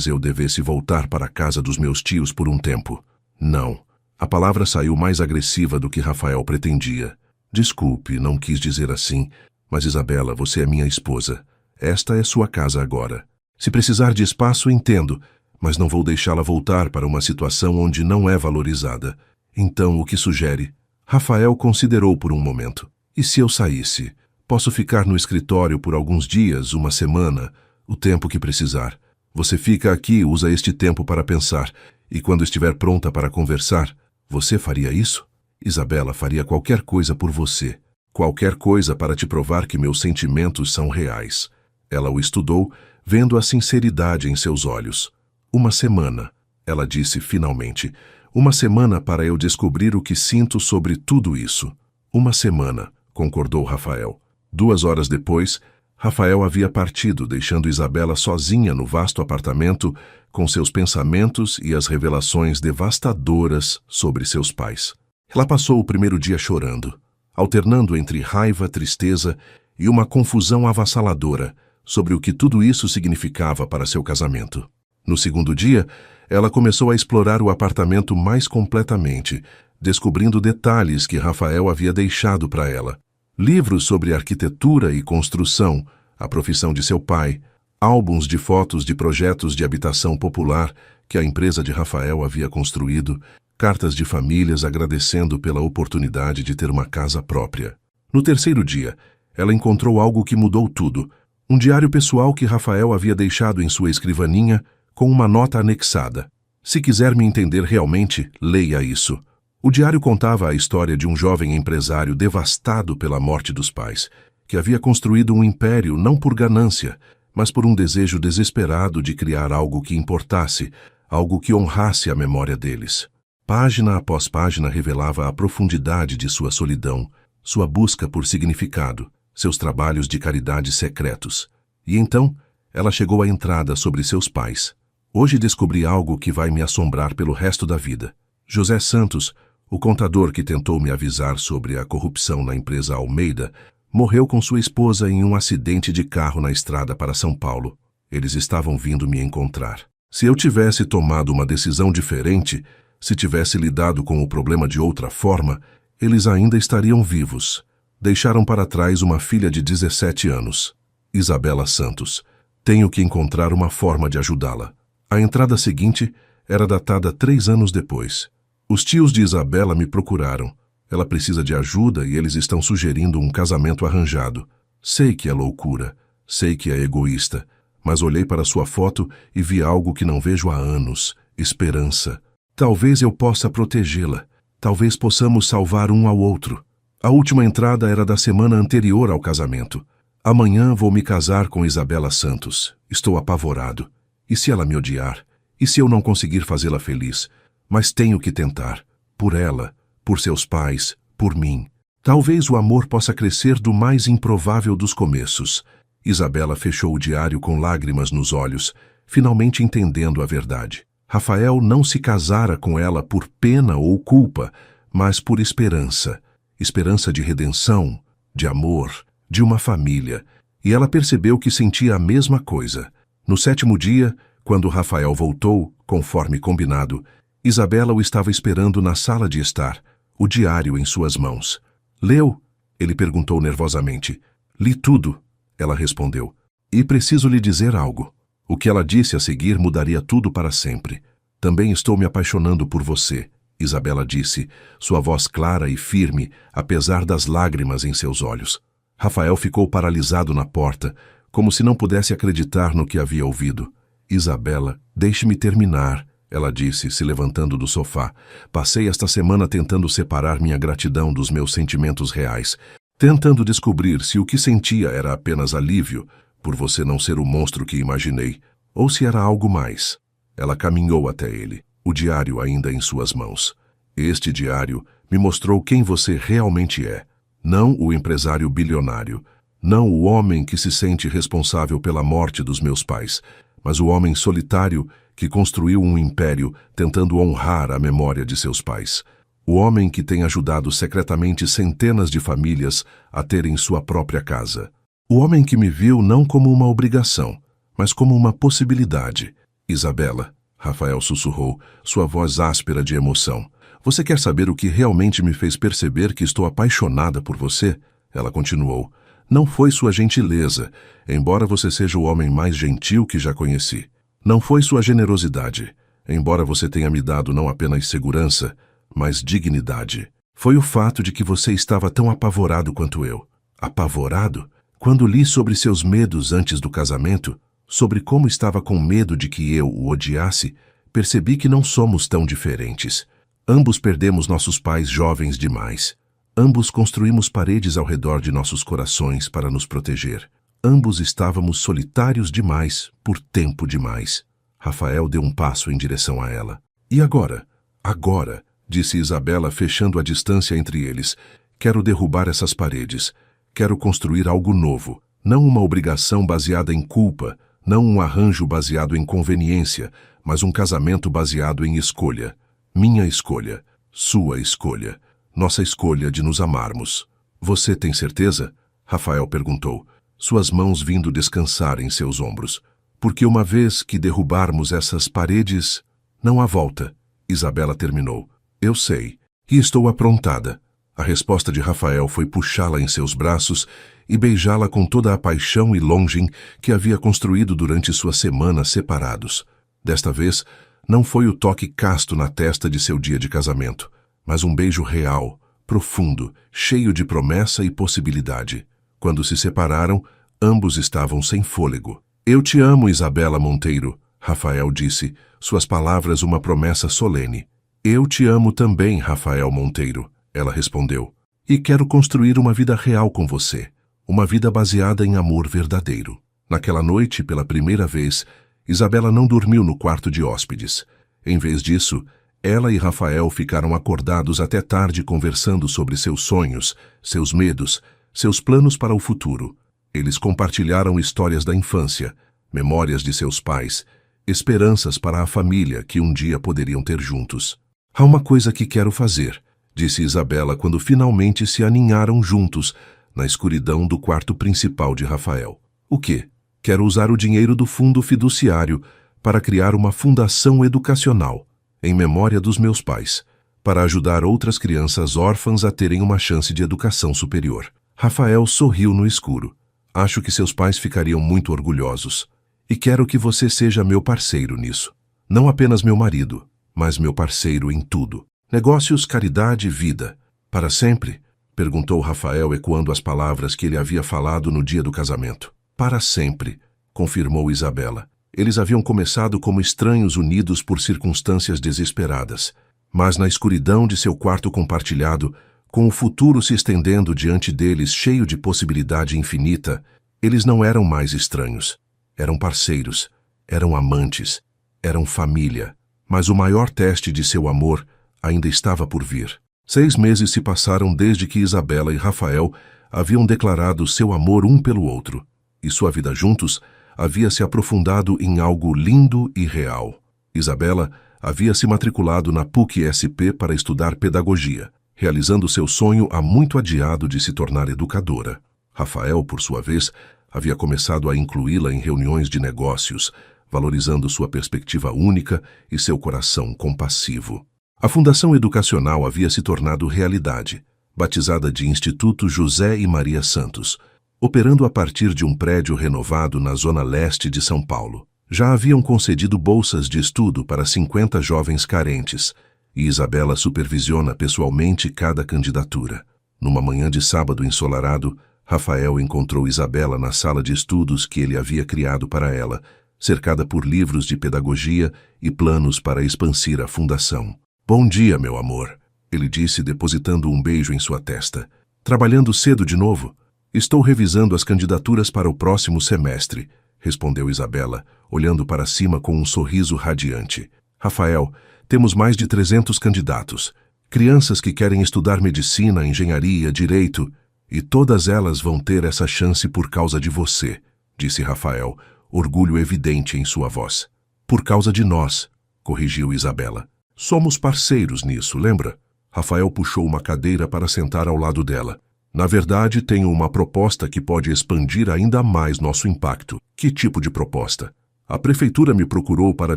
Speaker 1: eu devesse voltar para a casa dos meus tios por um tempo. Não. A palavra saiu mais agressiva do que Rafael pretendia. Desculpe, não quis dizer assim, mas Isabela, você é minha esposa. Esta é sua casa agora. Se precisar de espaço, entendo, mas não vou deixá-la voltar para uma situação onde não é valorizada. Então, o que sugere? Rafael considerou por um momento. E se eu saísse? Posso ficar no escritório por alguns dias, uma semana, o tempo que precisar. Você fica aqui, usa este tempo para pensar, e quando estiver pronta para conversar, você faria isso? Isabela faria qualquer coisa por você, qualquer coisa para te provar que meus sentimentos são reais. Ela o estudou, vendo a sinceridade em seus olhos. Uma semana, ela disse finalmente. Uma semana para eu descobrir o que sinto sobre tudo isso. Uma semana, concordou Rafael. 2 horas depois, Rafael havia partido, deixando Isabela sozinha no vasto apartamento, com seus pensamentos e as revelações devastadoras sobre seus pais. Ela passou o primeiro dia chorando, alternando entre raiva, tristeza e uma confusão avassaladora sobre o que tudo isso significava para seu casamento. No segundo dia, ela começou a explorar o apartamento mais completamente, descobrindo detalhes que Rafael havia deixado para ela. Livros sobre arquitetura e construção, a profissão de seu pai, álbuns de fotos de projetos de habitação popular que a empresa de Rafael havia construído, cartas de famílias agradecendo pela oportunidade de ter uma casa própria. No terceiro dia, ela encontrou algo que mudou tudo, um diário pessoal que Rafael havia deixado em sua escrivaninha com uma nota anexada. Se quiser me entender realmente, leia isso. O diário contava a história de um jovem empresário devastado pela morte dos pais, que havia construído um império não por ganância, mas por um desejo desesperado de criar algo que importasse, algo que honrasse a memória deles. Página após página revelava a profundidade de sua solidão, sua busca por significado, seus trabalhos de caridade secretos. E então, ela chegou à entrada sobre seus pais. Hoje descobri algo que vai me assombrar pelo resto da vida. José Santos, o contador que tentou me avisar sobre a corrupção na empresa Almeida, morreu com sua esposa em um acidente de carro na estrada para São Paulo. Eles estavam vindo me encontrar. Se eu tivesse tomado uma decisão diferente, se tivesse lidado com o problema de outra forma, eles ainda estariam vivos. Deixaram para trás uma filha de 17 anos. Isabela Santos. Tenho que encontrar uma forma de ajudá-la. A entrada seguinte era datada 3 anos depois. Os tios de Isabela me procuraram. Ela precisa de ajuda e eles estão sugerindo um casamento arranjado. Sei que é loucura, sei que é egoísta, mas olhei para sua foto e vi algo que não vejo há anos: esperança. Talvez eu possa protegê-la. Talvez possamos salvar um ao outro. A última entrada era da semana anterior ao casamento. Amanhã vou me casar com Isabela Santos. Estou apavorado. E se ela me odiar? E se eu não conseguir fazê-la feliz? Mas tenho que tentar. Por ela, por seus pais, por mim. Talvez o amor possa crescer do mais improvável dos começos. Isabela fechou o diário com lágrimas nos olhos, finalmente entendendo a verdade. Rafael não se casara com ela por pena ou culpa, mas por esperança. Esperança de redenção, de amor, de uma família. E ela percebeu que sentia a mesma coisa. No 7º dia, quando Rafael voltou, conforme combinado, Isabela o estava esperando na sala de estar, o diário em suas mãos. Leu? Ele perguntou nervosamente. Li tudo, ela respondeu. E preciso lhe dizer algo. O que ela disse a seguir mudaria tudo para sempre. Também estou me apaixonando por você, Isabela disse, sua voz clara e firme, apesar das lágrimas em seus olhos. Rafael ficou paralisado na porta, como se não pudesse acreditar no que havia ouvido. Isabela, deixe-me terminar, ela disse, se levantando do sofá. Passei esta semana tentando separar minha gratidão dos meus sentimentos reais, tentando descobrir se o que sentia era apenas alívio, por você não ser o monstro que imaginei, ou se era algo mais. Ela caminhou até ele, o diário ainda em suas mãos. Este diário me mostrou quem você realmente é. Não o empresário bilionário, não o homem que se sente responsável pela morte dos meus pais, mas o homem solitário que construiu um império tentando honrar a memória de seus pais. O homem que tem ajudado secretamente centenas de famílias a terem sua própria casa. O homem que me viu não como uma obrigação, mas como uma possibilidade. Isabela, Rafael sussurrou, sua voz áspera de emoção. Você quer saber o que realmente me fez perceber que estou apaixonada por você? Ela continuou. Não foi sua gentileza, embora você seja o homem mais gentil que já conheci. Não foi sua generosidade, embora você tenha me dado não apenas segurança, mas dignidade. Foi o fato de que você estava tão apavorado quanto eu. Apavorado? Quando li sobre seus medos antes do casamento, sobre como estava com medo de que eu o odiasse, percebi que não somos tão diferentes. Ambos perdemos nossos pais jovens demais. Ambos construímos paredes ao redor de nossos corações para nos proteger. Ambos estávamos solitários demais, por tempo demais. Rafael deu um passo em direção a ela. E agora? Agora, disse Isabela, fechando a distância entre eles. Quero derrubar essas paredes. Quero construir algo novo. Não uma obrigação baseada em culpa, não um arranjo baseado em conveniência, mas um casamento baseado em escolha. Minha escolha, sua escolha, nossa escolha de nos amarmos. Você tem certeza? Rafael perguntou, suas mãos vindo descansar em seus ombros. Porque uma vez que derrubarmos essas paredes, não há volta. Isabela terminou. Eu sei, e estou aprontada. A resposta de Rafael foi puxá-la em seus braços e beijá-la com toda a paixão e longing que havia construído durante suas semanas separados. Desta vez, não foi o toque casto na testa de seu dia de casamento, mas um beijo real, profundo, cheio de promessa e possibilidade. Quando se separaram, ambos estavam sem fôlego. Eu te amo, Isabela Monteiro, Rafael disse, suas palavras uma promessa solene. Eu te amo também, Rafael Monteiro, ela respondeu. E quero construir uma vida real com você, uma vida baseada em amor verdadeiro. Naquela noite, pela primeira vez, Isabela não dormiu no quarto de hóspedes. Em vez disso, ela e Rafael ficaram acordados até tarde conversando sobre seus sonhos, seus medos, seus planos para o futuro. Eles compartilharam histórias da infância, memórias de seus pais, esperanças para a família que um dia poderiam ter juntos. Há uma coisa que quero fazer, disse Isabela quando finalmente se aninharam juntos na escuridão do quarto principal de Rafael. O quê? Quero usar o dinheiro do fundo fiduciário para criar uma fundação educacional, em memória dos meus pais, para ajudar outras crianças órfãs a terem uma chance de educação superior. Rafael sorriu no escuro. Acho que seus pais ficariam muito orgulhosos. E quero que você seja meu parceiro nisso. Não apenas meu marido, mas meu parceiro em tudo. Negócios, caridade, vida. Para sempre? Perguntou Rafael, ecoando as palavras que ele havia falado no dia do casamento. Para sempre, confirmou Isabela. Eles haviam começado como estranhos unidos por circunstâncias desesperadas. Mas na escuridão de seu quarto compartilhado, com o futuro se estendendo diante deles cheio de possibilidade infinita, eles não eram mais estranhos. Eram parceiros, eram amantes, eram família. Mas o maior teste de seu amor ainda estava por vir. 6 meses se passaram desde que Isabela e Rafael haviam declarado seu amor um pelo outro, e sua vida juntos havia se aprofundado em algo lindo e real. Isabela havia se matriculado na PUC-SP para estudar pedagogia, realizando seu sonho há muito adiado de se tornar educadora. Rafael, por sua vez, havia começado a incluí-la em reuniões de negócios, valorizando sua perspectiva única e seu coração compassivo. A Fundação Educacional havia se tornado realidade, batizada de Instituto José e Maria Santos, operando a partir de um prédio renovado na zona leste de São Paulo. Já haviam concedido bolsas de estudo para 50 jovens carentes, e Isabela supervisiona pessoalmente cada candidatura. Numa manhã de sábado ensolarado, Rafael encontrou Isabela na sala de estudos que ele havia criado para ela, cercada por livros de pedagogia e planos para expandir a fundação. Bom dia, meu amor, ele disse, depositando um beijo em sua testa. Trabalhando cedo de novo? Estou revisando as candidaturas para o próximo semestre, respondeu Isabela, olhando para cima com um sorriso radiante. Rafael, temos mais de 300 candidatos. Crianças que querem estudar medicina, engenharia, direito, e todas elas vão ter essa chance por causa de você, disse Rafael, orgulho evidente em sua voz. Por causa de nós, corrigiu Isabela. Somos parceiros nisso, lembra? Rafael puxou uma cadeira para sentar ao lado dela. Na verdade, tenho uma proposta que pode expandir ainda mais nosso impacto. Que tipo de proposta? A prefeitura me procurou para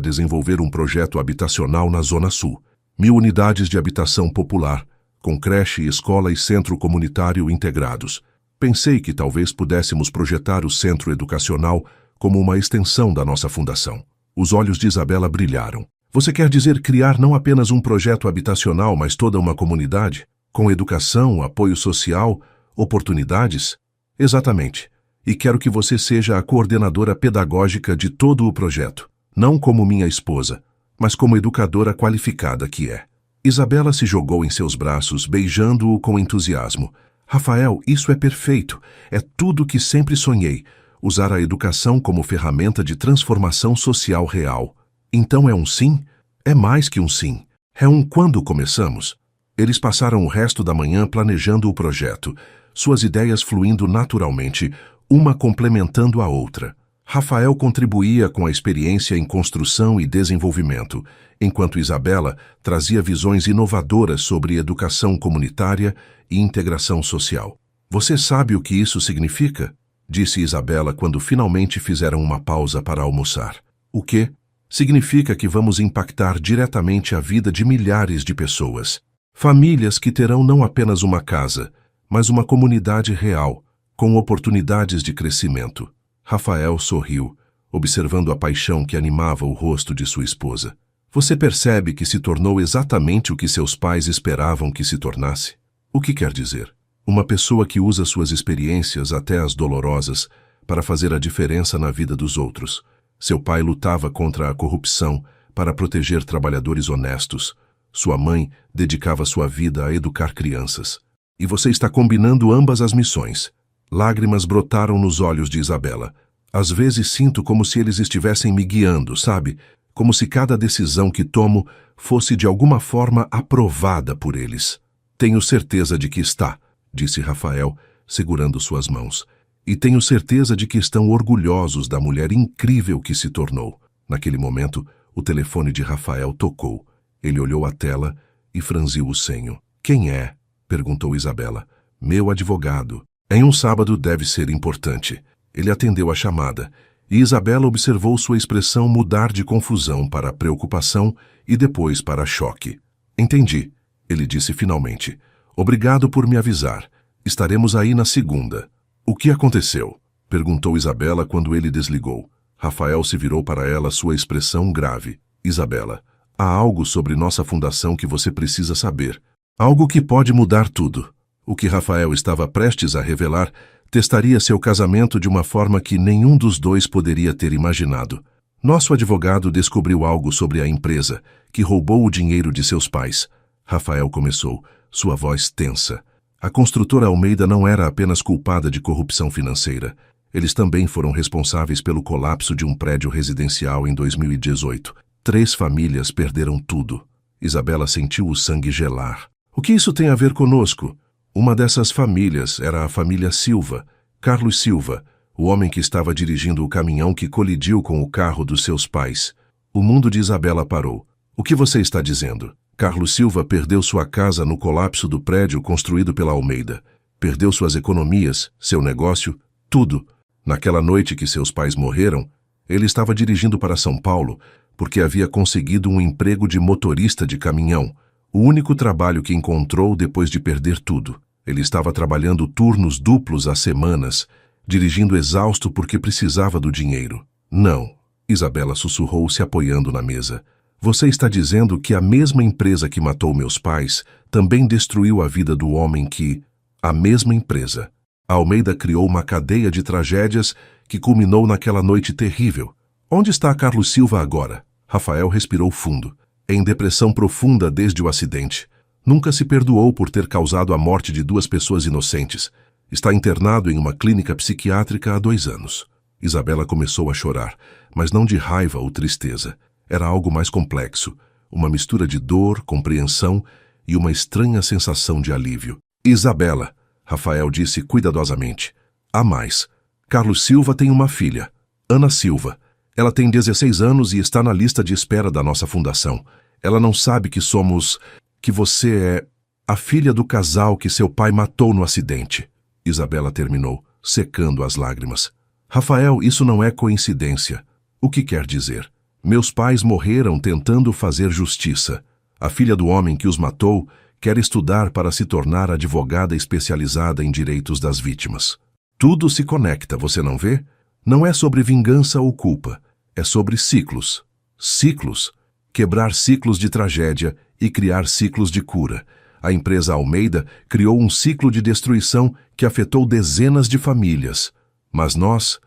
Speaker 1: desenvolver um projeto habitacional na Zona Sul. 1000 unidades de habitação popular, com creche, escola e centro comunitário integrados. Pensei que talvez pudéssemos projetar o centro educacional como uma extensão da nossa fundação. Os olhos de Isabela brilharam. Você quer dizer criar não apenas um projeto habitacional, mas toda uma comunidade? Com educação, apoio social, oportunidades? Exatamente. E quero que você seja a coordenadora pedagógica de todo o projeto. Não como minha esposa, mas como educadora qualificada que é. Isabela se jogou em seus braços, beijando-o com entusiasmo. Rafael, isso é perfeito. É tudo o que sempre sonhei. Usar a educação como ferramenta de transformação social real. Então é um sim? É mais que um sim. É um quando começamos. Eles passaram o resto da manhã planejando o projeto, suas ideias fluindo naturalmente, uma complementando a outra. Rafael contribuía com a experiência em construção e desenvolvimento, enquanto Isabela trazia visões inovadoras sobre educação comunitária e integração social. Você sabe o que isso significa? Disse Isabela quando finalmente fizeram uma pausa para almoçar. O quê? Significa que vamos impactar diretamente a vida de milhares de pessoas. Famílias que terão não apenas uma casa, mas uma comunidade real, com oportunidades de crescimento. Rafael sorriu, observando a paixão que animava o rosto de sua esposa. Você percebe que se tornou exatamente o que seus pais esperavam que se tornasse? O que quer dizer? Uma pessoa que usa suas experiências, até as dolorosas, para fazer a diferença na vida dos outros. Seu pai lutava contra a corrupção para proteger trabalhadores honestos. Sua mãe dedicava sua vida a educar crianças. E você está combinando ambas as missões. Lágrimas brotaram nos olhos de Isabela. Às vezes sinto como se eles estivessem me guiando, sabe? Como se cada decisão que tomo fosse de alguma forma aprovada por eles. Tenho certeza de que está, disse Rafael, segurando suas mãos. E tenho certeza de que estão orgulhosos da mulher incrível que se tornou. Naquele momento, o telefone de Rafael tocou. Ele olhou a tela e franziu o senho. Quem é? Perguntou Isabela. Meu advogado. Em um sábado deve ser importante. Ele atendeu a chamada. e Isabela observou sua expressão mudar de confusão para preocupação e depois para choque. Entendi, ele disse finalmente. Obrigado por me avisar. Estaremos aí na segunda. O que aconteceu? Perguntou Isabela quando ele desligou. Rafael se virou para ela, sua expressão grave. Isabela, há algo sobre nossa fundação que você precisa saber. Algo que pode mudar tudo. O que Rafael estava prestes a revelar testaria seu casamento de uma forma que nenhum dos dois poderia ter imaginado. Nosso advogado descobriu algo sobre a empresa, que roubou o dinheiro de seus pais. Rafael começou, sua voz tensa. A construtora Almeida não era apenas culpada de corrupção financeira. Eles também foram responsáveis pelo colapso de um prédio residencial em 2018. 3 famílias perderam tudo. Isabela sentiu o sangue gelar. O que isso tem a ver conosco? Uma dessas famílias era a família Silva, Carlos Silva, o homem que estava dirigindo o caminhão que colidiu com o carro dos seus pais. O mundo de Isabela parou. O que você está dizendo? Carlos Silva perdeu sua casa no colapso do prédio construído pela Almeida. Perdeu suas economias, seu negócio, tudo. Naquela noite que seus pais morreram, ele estava dirigindo para São Paulo porque havia conseguido um emprego de motorista de caminhão, o único trabalho que encontrou depois de perder tudo. Ele estava trabalhando turnos duplos há semanas, dirigindo exausto porque precisava do dinheiro. Não, Isabela sussurrou, se apoiando na mesa. Você está dizendo que a mesma empresa que matou meus pais também destruiu a vida do homem que... A mesma empresa. A Almeida criou uma cadeia de tragédias que culminou naquela noite terrível. Onde está Carlos Silva agora? Rafael respirou fundo. Em depressão profunda desde o acidente. Nunca se perdoou por ter causado a morte de 2 pessoas inocentes. Está internado em uma clínica psiquiátrica há 2 anos. Isabela começou a chorar, mas não de raiva ou tristeza. Era algo mais complexo, uma mistura de dor, compreensão e uma estranha sensação de alívio. Isabela, Rafael disse cuidadosamente. Há mais. Carlos Silva tem uma filha, Ana Silva. Ela tem 16 anos e está na lista de espera da nossa fundação. Ela não sabe que você é a filha do casal que seu pai matou no acidente. Isabela terminou, secando as lágrimas. Rafael, isso não é coincidência. O que quer dizer? Meus pais morreram tentando fazer justiça. A filha do homem que os matou quer estudar para se tornar advogada especializada em direitos das vítimas. Tudo se conecta, você não vê? Não é sobre vingança ou culpa. É sobre ciclos. Ciclos. Quebrar ciclos de tragédia e criar ciclos de cura. A empresa Almeida criou um ciclo de destruição que afetou dezenas de famílias. Mas nós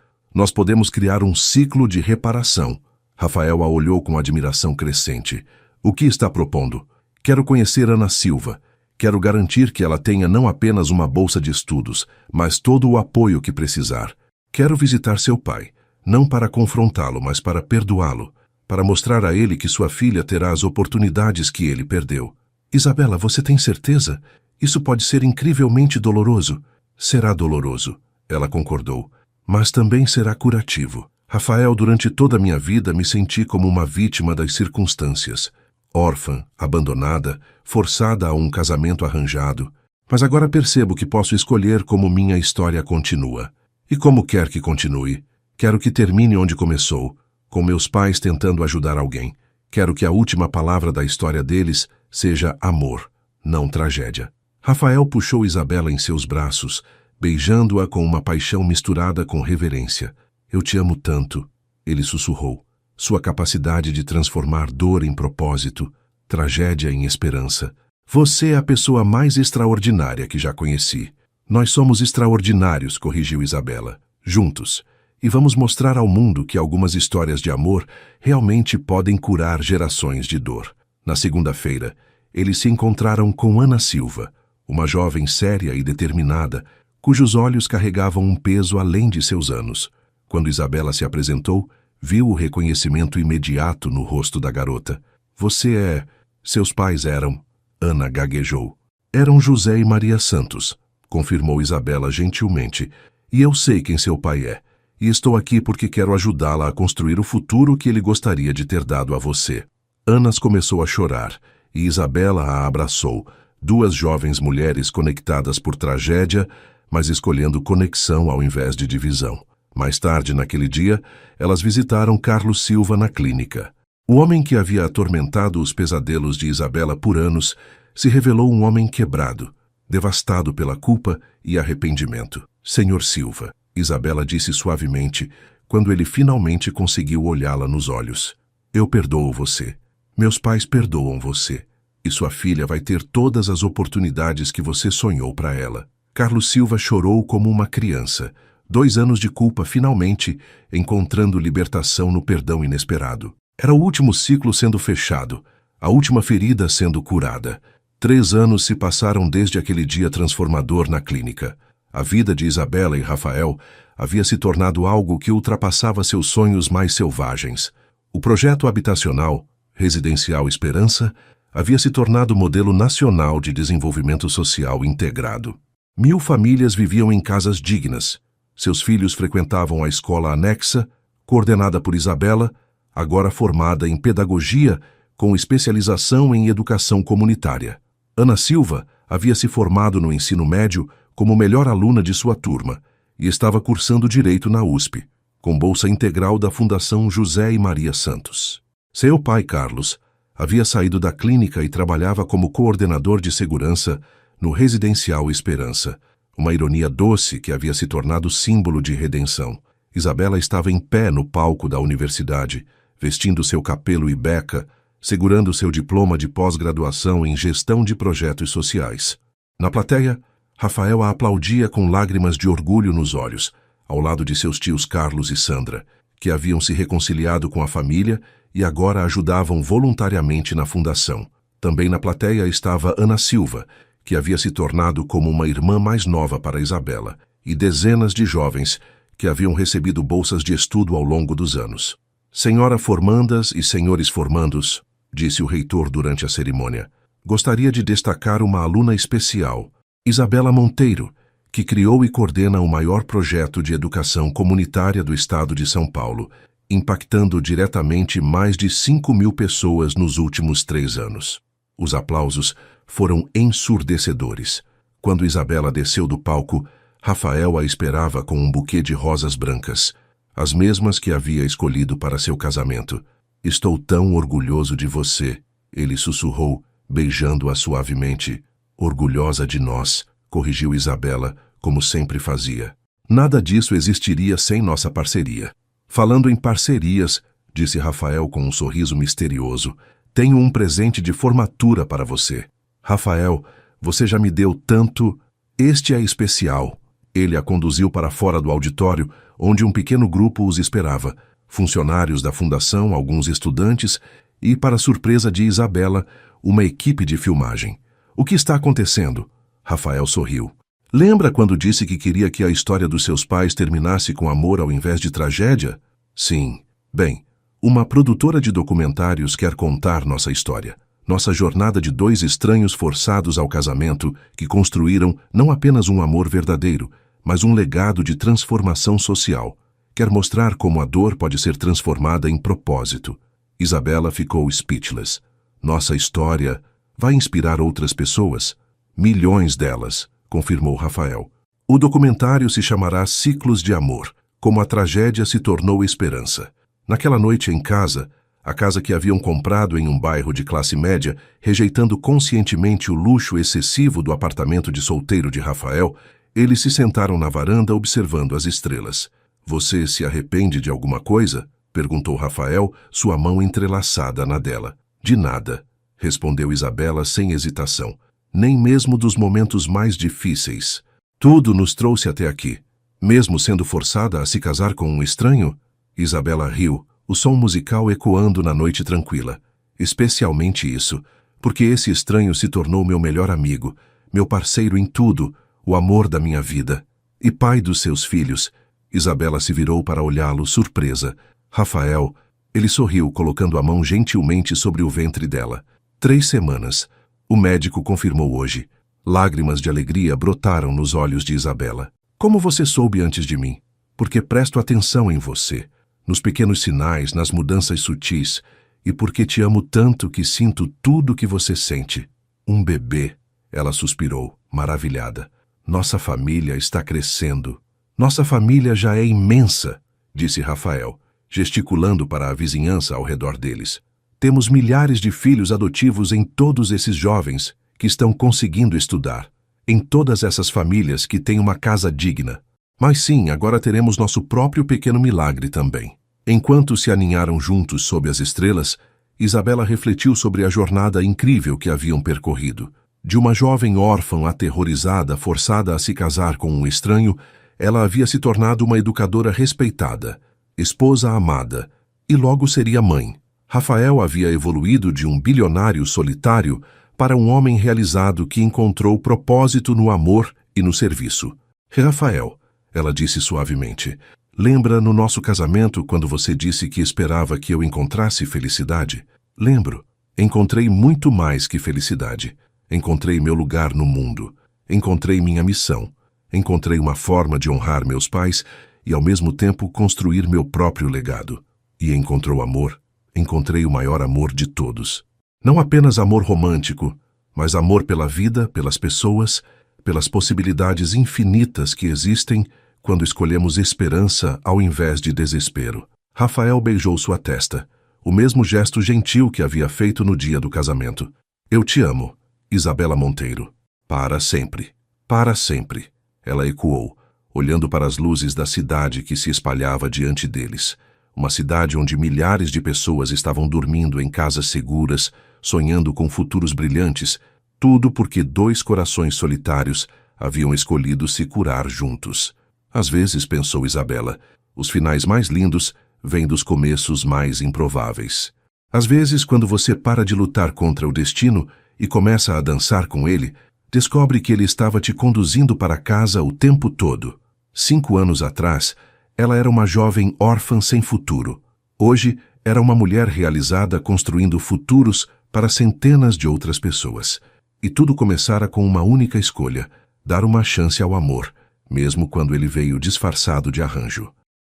Speaker 1: podemos criar um ciclo de reparação. Rafael a olhou com admiração crescente. O que está propondo? Quero conhecer Ana Silva. Quero garantir que ela tenha não apenas uma bolsa de estudos, mas todo o apoio que precisar. Quero visitar seu pai. Não para confrontá-lo, mas para perdoá-lo, para mostrar a ele que sua filha terá as oportunidades que ele perdeu. Isabela, você tem certeza? Isso pode ser incrivelmente doloroso. Será doloroso, ela concordou, mas também será curativo. Rafael, durante toda a minha vida me senti como uma vítima das circunstâncias. Órfã, abandonada, forçada a um casamento arranjado. Mas agora percebo que posso escolher como minha história continua. E como quer que continue? Quero que termine onde começou, com meus pais tentando ajudar alguém. Quero que a última palavra da história deles seja amor, não tragédia. Rafael puxou Isabela em seus braços, beijando-a com uma paixão misturada com reverência. Eu te amo tanto, ele sussurrou. Sua capacidade de transformar dor em propósito, tragédia em esperança. Você é a pessoa mais extraordinária que já conheci. Nós somos extraordinários, corrigiu Isabela. Juntos. E vamos mostrar ao mundo que algumas histórias de amor realmente podem curar gerações de dor. Na segunda-feira, eles se encontraram com Ana Silva, uma jovem séria e determinada, cujos olhos carregavam um peso além de seus anos. Quando Isabela se apresentou, viu o reconhecimento imediato no rosto da garota. Você é... Seus pais eram... Ana gaguejou. Eram José e Maria Santos, confirmou Isabela gentilmente. E eu sei quem seu pai é. E estou aqui porque quero ajudá-la a construir o futuro que ele gostaria de ter dado a você. Ana começou a chorar, e Isabela a abraçou, 2 jovens mulheres conectadas por tragédia, mas escolhendo conexão ao invés de divisão. Mais tarde, naquele dia, elas visitaram Carlos Silva na clínica. O homem que havia atormentado os pesadelos de Isabela por anos se revelou um homem quebrado, devastado pela culpa e arrependimento. Senhor Silva, Isabela disse suavemente, quando ele finalmente conseguiu olhá-la nos olhos. Eu perdoo você. Meus pais perdoam você. E sua filha vai ter todas as oportunidades que você sonhou para ela. Carlos Silva chorou como uma criança. 2 anos de culpa finalmente encontrando libertação no perdão inesperado. Era o último ciclo sendo fechado, a última ferida sendo curada. 3 anos se passaram desde aquele dia transformador na clínica. A vida de Isabela e Rafael havia se tornado algo que ultrapassava seus sonhos mais selvagens. O projeto habitacional, Residencial Esperança, havia se tornado modelo nacional de desenvolvimento social integrado. 1000 famílias viviam em casas dignas. Seus filhos frequentavam a escola anexa, coordenada por Isabela, agora formada em pedagogia com especialização em educação comunitária. Ana Silva havia se formado no ensino médio como melhor aluna de sua turma e estava cursando Direito na USP, com bolsa integral da Fundação José e Maria Santos. Seu pai, Carlos, havia saído da clínica e trabalhava como coordenador de segurança no Residencial Esperança, uma ironia doce que havia se tornado símbolo de redenção. Isabela estava em pé no palco da universidade, vestindo seu capelo e beca, segurando seu diploma de pós-graduação em gestão de projetos sociais. Na plateia, Rafael a aplaudia com lágrimas de orgulho nos olhos, ao lado de seus tios Carlos e Sandra, que haviam se reconciliado com a família e agora ajudavam voluntariamente na fundação. Também na plateia estava Ana Silva, que havia se tornado como uma irmã mais nova para Isabela, e dezenas de jovens que haviam recebido bolsas de estudo ao longo dos anos. Senhora formandas e senhores formandos, disse o reitor durante a cerimônia, gostaria de destacar uma aluna especial, Isabela Monteiro, que criou e coordena o maior projeto de educação comunitária do estado de São Paulo, impactando diretamente mais de 5.000 pessoas nos últimos 3 anos. Os aplausos foram ensurdecedores. Quando Isabela desceu do palco, Rafael a esperava com um buquê de rosas brancas, as mesmas que havia escolhido para seu casamento. Estou tão orgulhoso de você, ele sussurrou, beijando-a suavemente. Orgulhosa de nós, corrigiu Isabela, como sempre fazia. Nada disso existiria sem nossa parceria. Falando em parcerias, disse Rafael com um sorriso misterioso, tenho um presente de formatura para você. Rafael, você já me deu tanto. Este é especial. Ele a conduziu para fora do auditório, onde um pequeno grupo os esperava. Funcionários da fundação, alguns estudantes e, para surpresa de Isabela, uma equipe de filmagem. O que está acontecendo? Rafael sorriu. Lembra quando disse que queria que a história dos seus pais terminasse com amor ao invés de tragédia? Sim. Bem, uma produtora de documentários quer contar nossa história. Nossa jornada de 2 estranhos forçados ao casamento que construíram não apenas um amor verdadeiro, mas um legado de transformação social. Quer mostrar como a dor pode ser transformada em propósito. Isabela ficou speechless. Nossa história vai inspirar outras pessoas? Milhões delas, confirmou Rafael. O documentário se chamará Ciclos de Amor, como a tragédia se tornou esperança. Naquela noite em casa, a casa que haviam comprado em um bairro de classe média, rejeitando conscientemente o luxo excessivo do apartamento de solteiro de Rafael, eles se sentaram na varanda observando as estrelas. Você se arrepende de alguma coisa? Perguntou Rafael, sua mão entrelaçada na dela. De nada, respondeu Isabela sem hesitação. Nem mesmo dos momentos mais difíceis. Tudo nos trouxe até aqui. Mesmo sendo forçada a se casar com um estranho? Isabela riu, o som musical ecoando na noite tranquila. Especialmente isso, porque esse estranho se tornou meu melhor amigo, meu parceiro em tudo, o amor da minha vida. E pai dos seus filhos. Isabela se virou para olhá-lo, surpresa. Rafael, ele sorriu, colocando a mão gentilmente sobre o ventre dela. 3 semanas. O médico confirmou hoje. Lágrimas de alegria brotaram nos olhos de Isabela. Como você soube antes de mim? Porque presto atenção em você, nos pequenos sinais, nas mudanças sutis, e porque te amo tanto que sinto tudo o que você sente. Um bebê, ela suspirou, maravilhada. Nossa família está crescendo. Nossa família já é imensa, disse Rafael, gesticulando para a vizinhança ao redor deles. Temos milhares de filhos adotivos em todos esses jovens que estão conseguindo estudar, em todas essas famílias que têm uma casa digna. Mas sim, agora teremos nosso próprio pequeno milagre também. Enquanto se aninharam juntos sob as estrelas, Isabela refletiu sobre a jornada incrível que haviam percorrido. De uma jovem órfã aterrorizada, forçada a se casar com um estranho, ela havia se tornado uma educadora respeitada, esposa amada, e logo seria mãe. Rafael havia evoluído de um bilionário solitário para um homem realizado que encontrou propósito no amor e no serviço. Rafael, ela disse suavemente, lembra no nosso casamento quando você disse que esperava que eu encontrasse felicidade? Lembro. Encontrei muito mais que felicidade. Encontrei meu lugar no mundo. Encontrei minha missão. Encontrei uma forma de honrar meus pais e, ao mesmo tempo, construir meu próprio legado. E encontrou amor. Encontrei o maior amor de todos. Não apenas amor romântico, mas amor pela vida, pelas pessoas, pelas possibilidades infinitas que existem quando escolhemos esperança ao invés de desespero. Rafael beijou sua testa, o mesmo gesto gentil que havia feito no dia do casamento. Eu te amo, Isabela Monteiro. Para sempre. Para sempre. Ela ecoou, olhando para as luzes da cidade que se espalhava diante deles. Uma cidade onde milhares de pessoas estavam dormindo em casas seguras, sonhando com futuros brilhantes, tudo porque dois corações solitários haviam escolhido se curar juntos. Às vezes, pensou Isabela, os finais mais lindos vêm dos começos mais improváveis. Às vezes, quando você para de lutar contra o destino e começa a dançar com ele, descobre que ele estava te conduzindo para casa o tempo todo. 5 anos atrás, ela era uma jovem órfã sem futuro. Hoje, era uma mulher realizada construindo futuros para centenas de outras pessoas. E tudo começara com uma única escolha: dar uma chance ao amor, mesmo quando ele veio disfarçado de arranjo.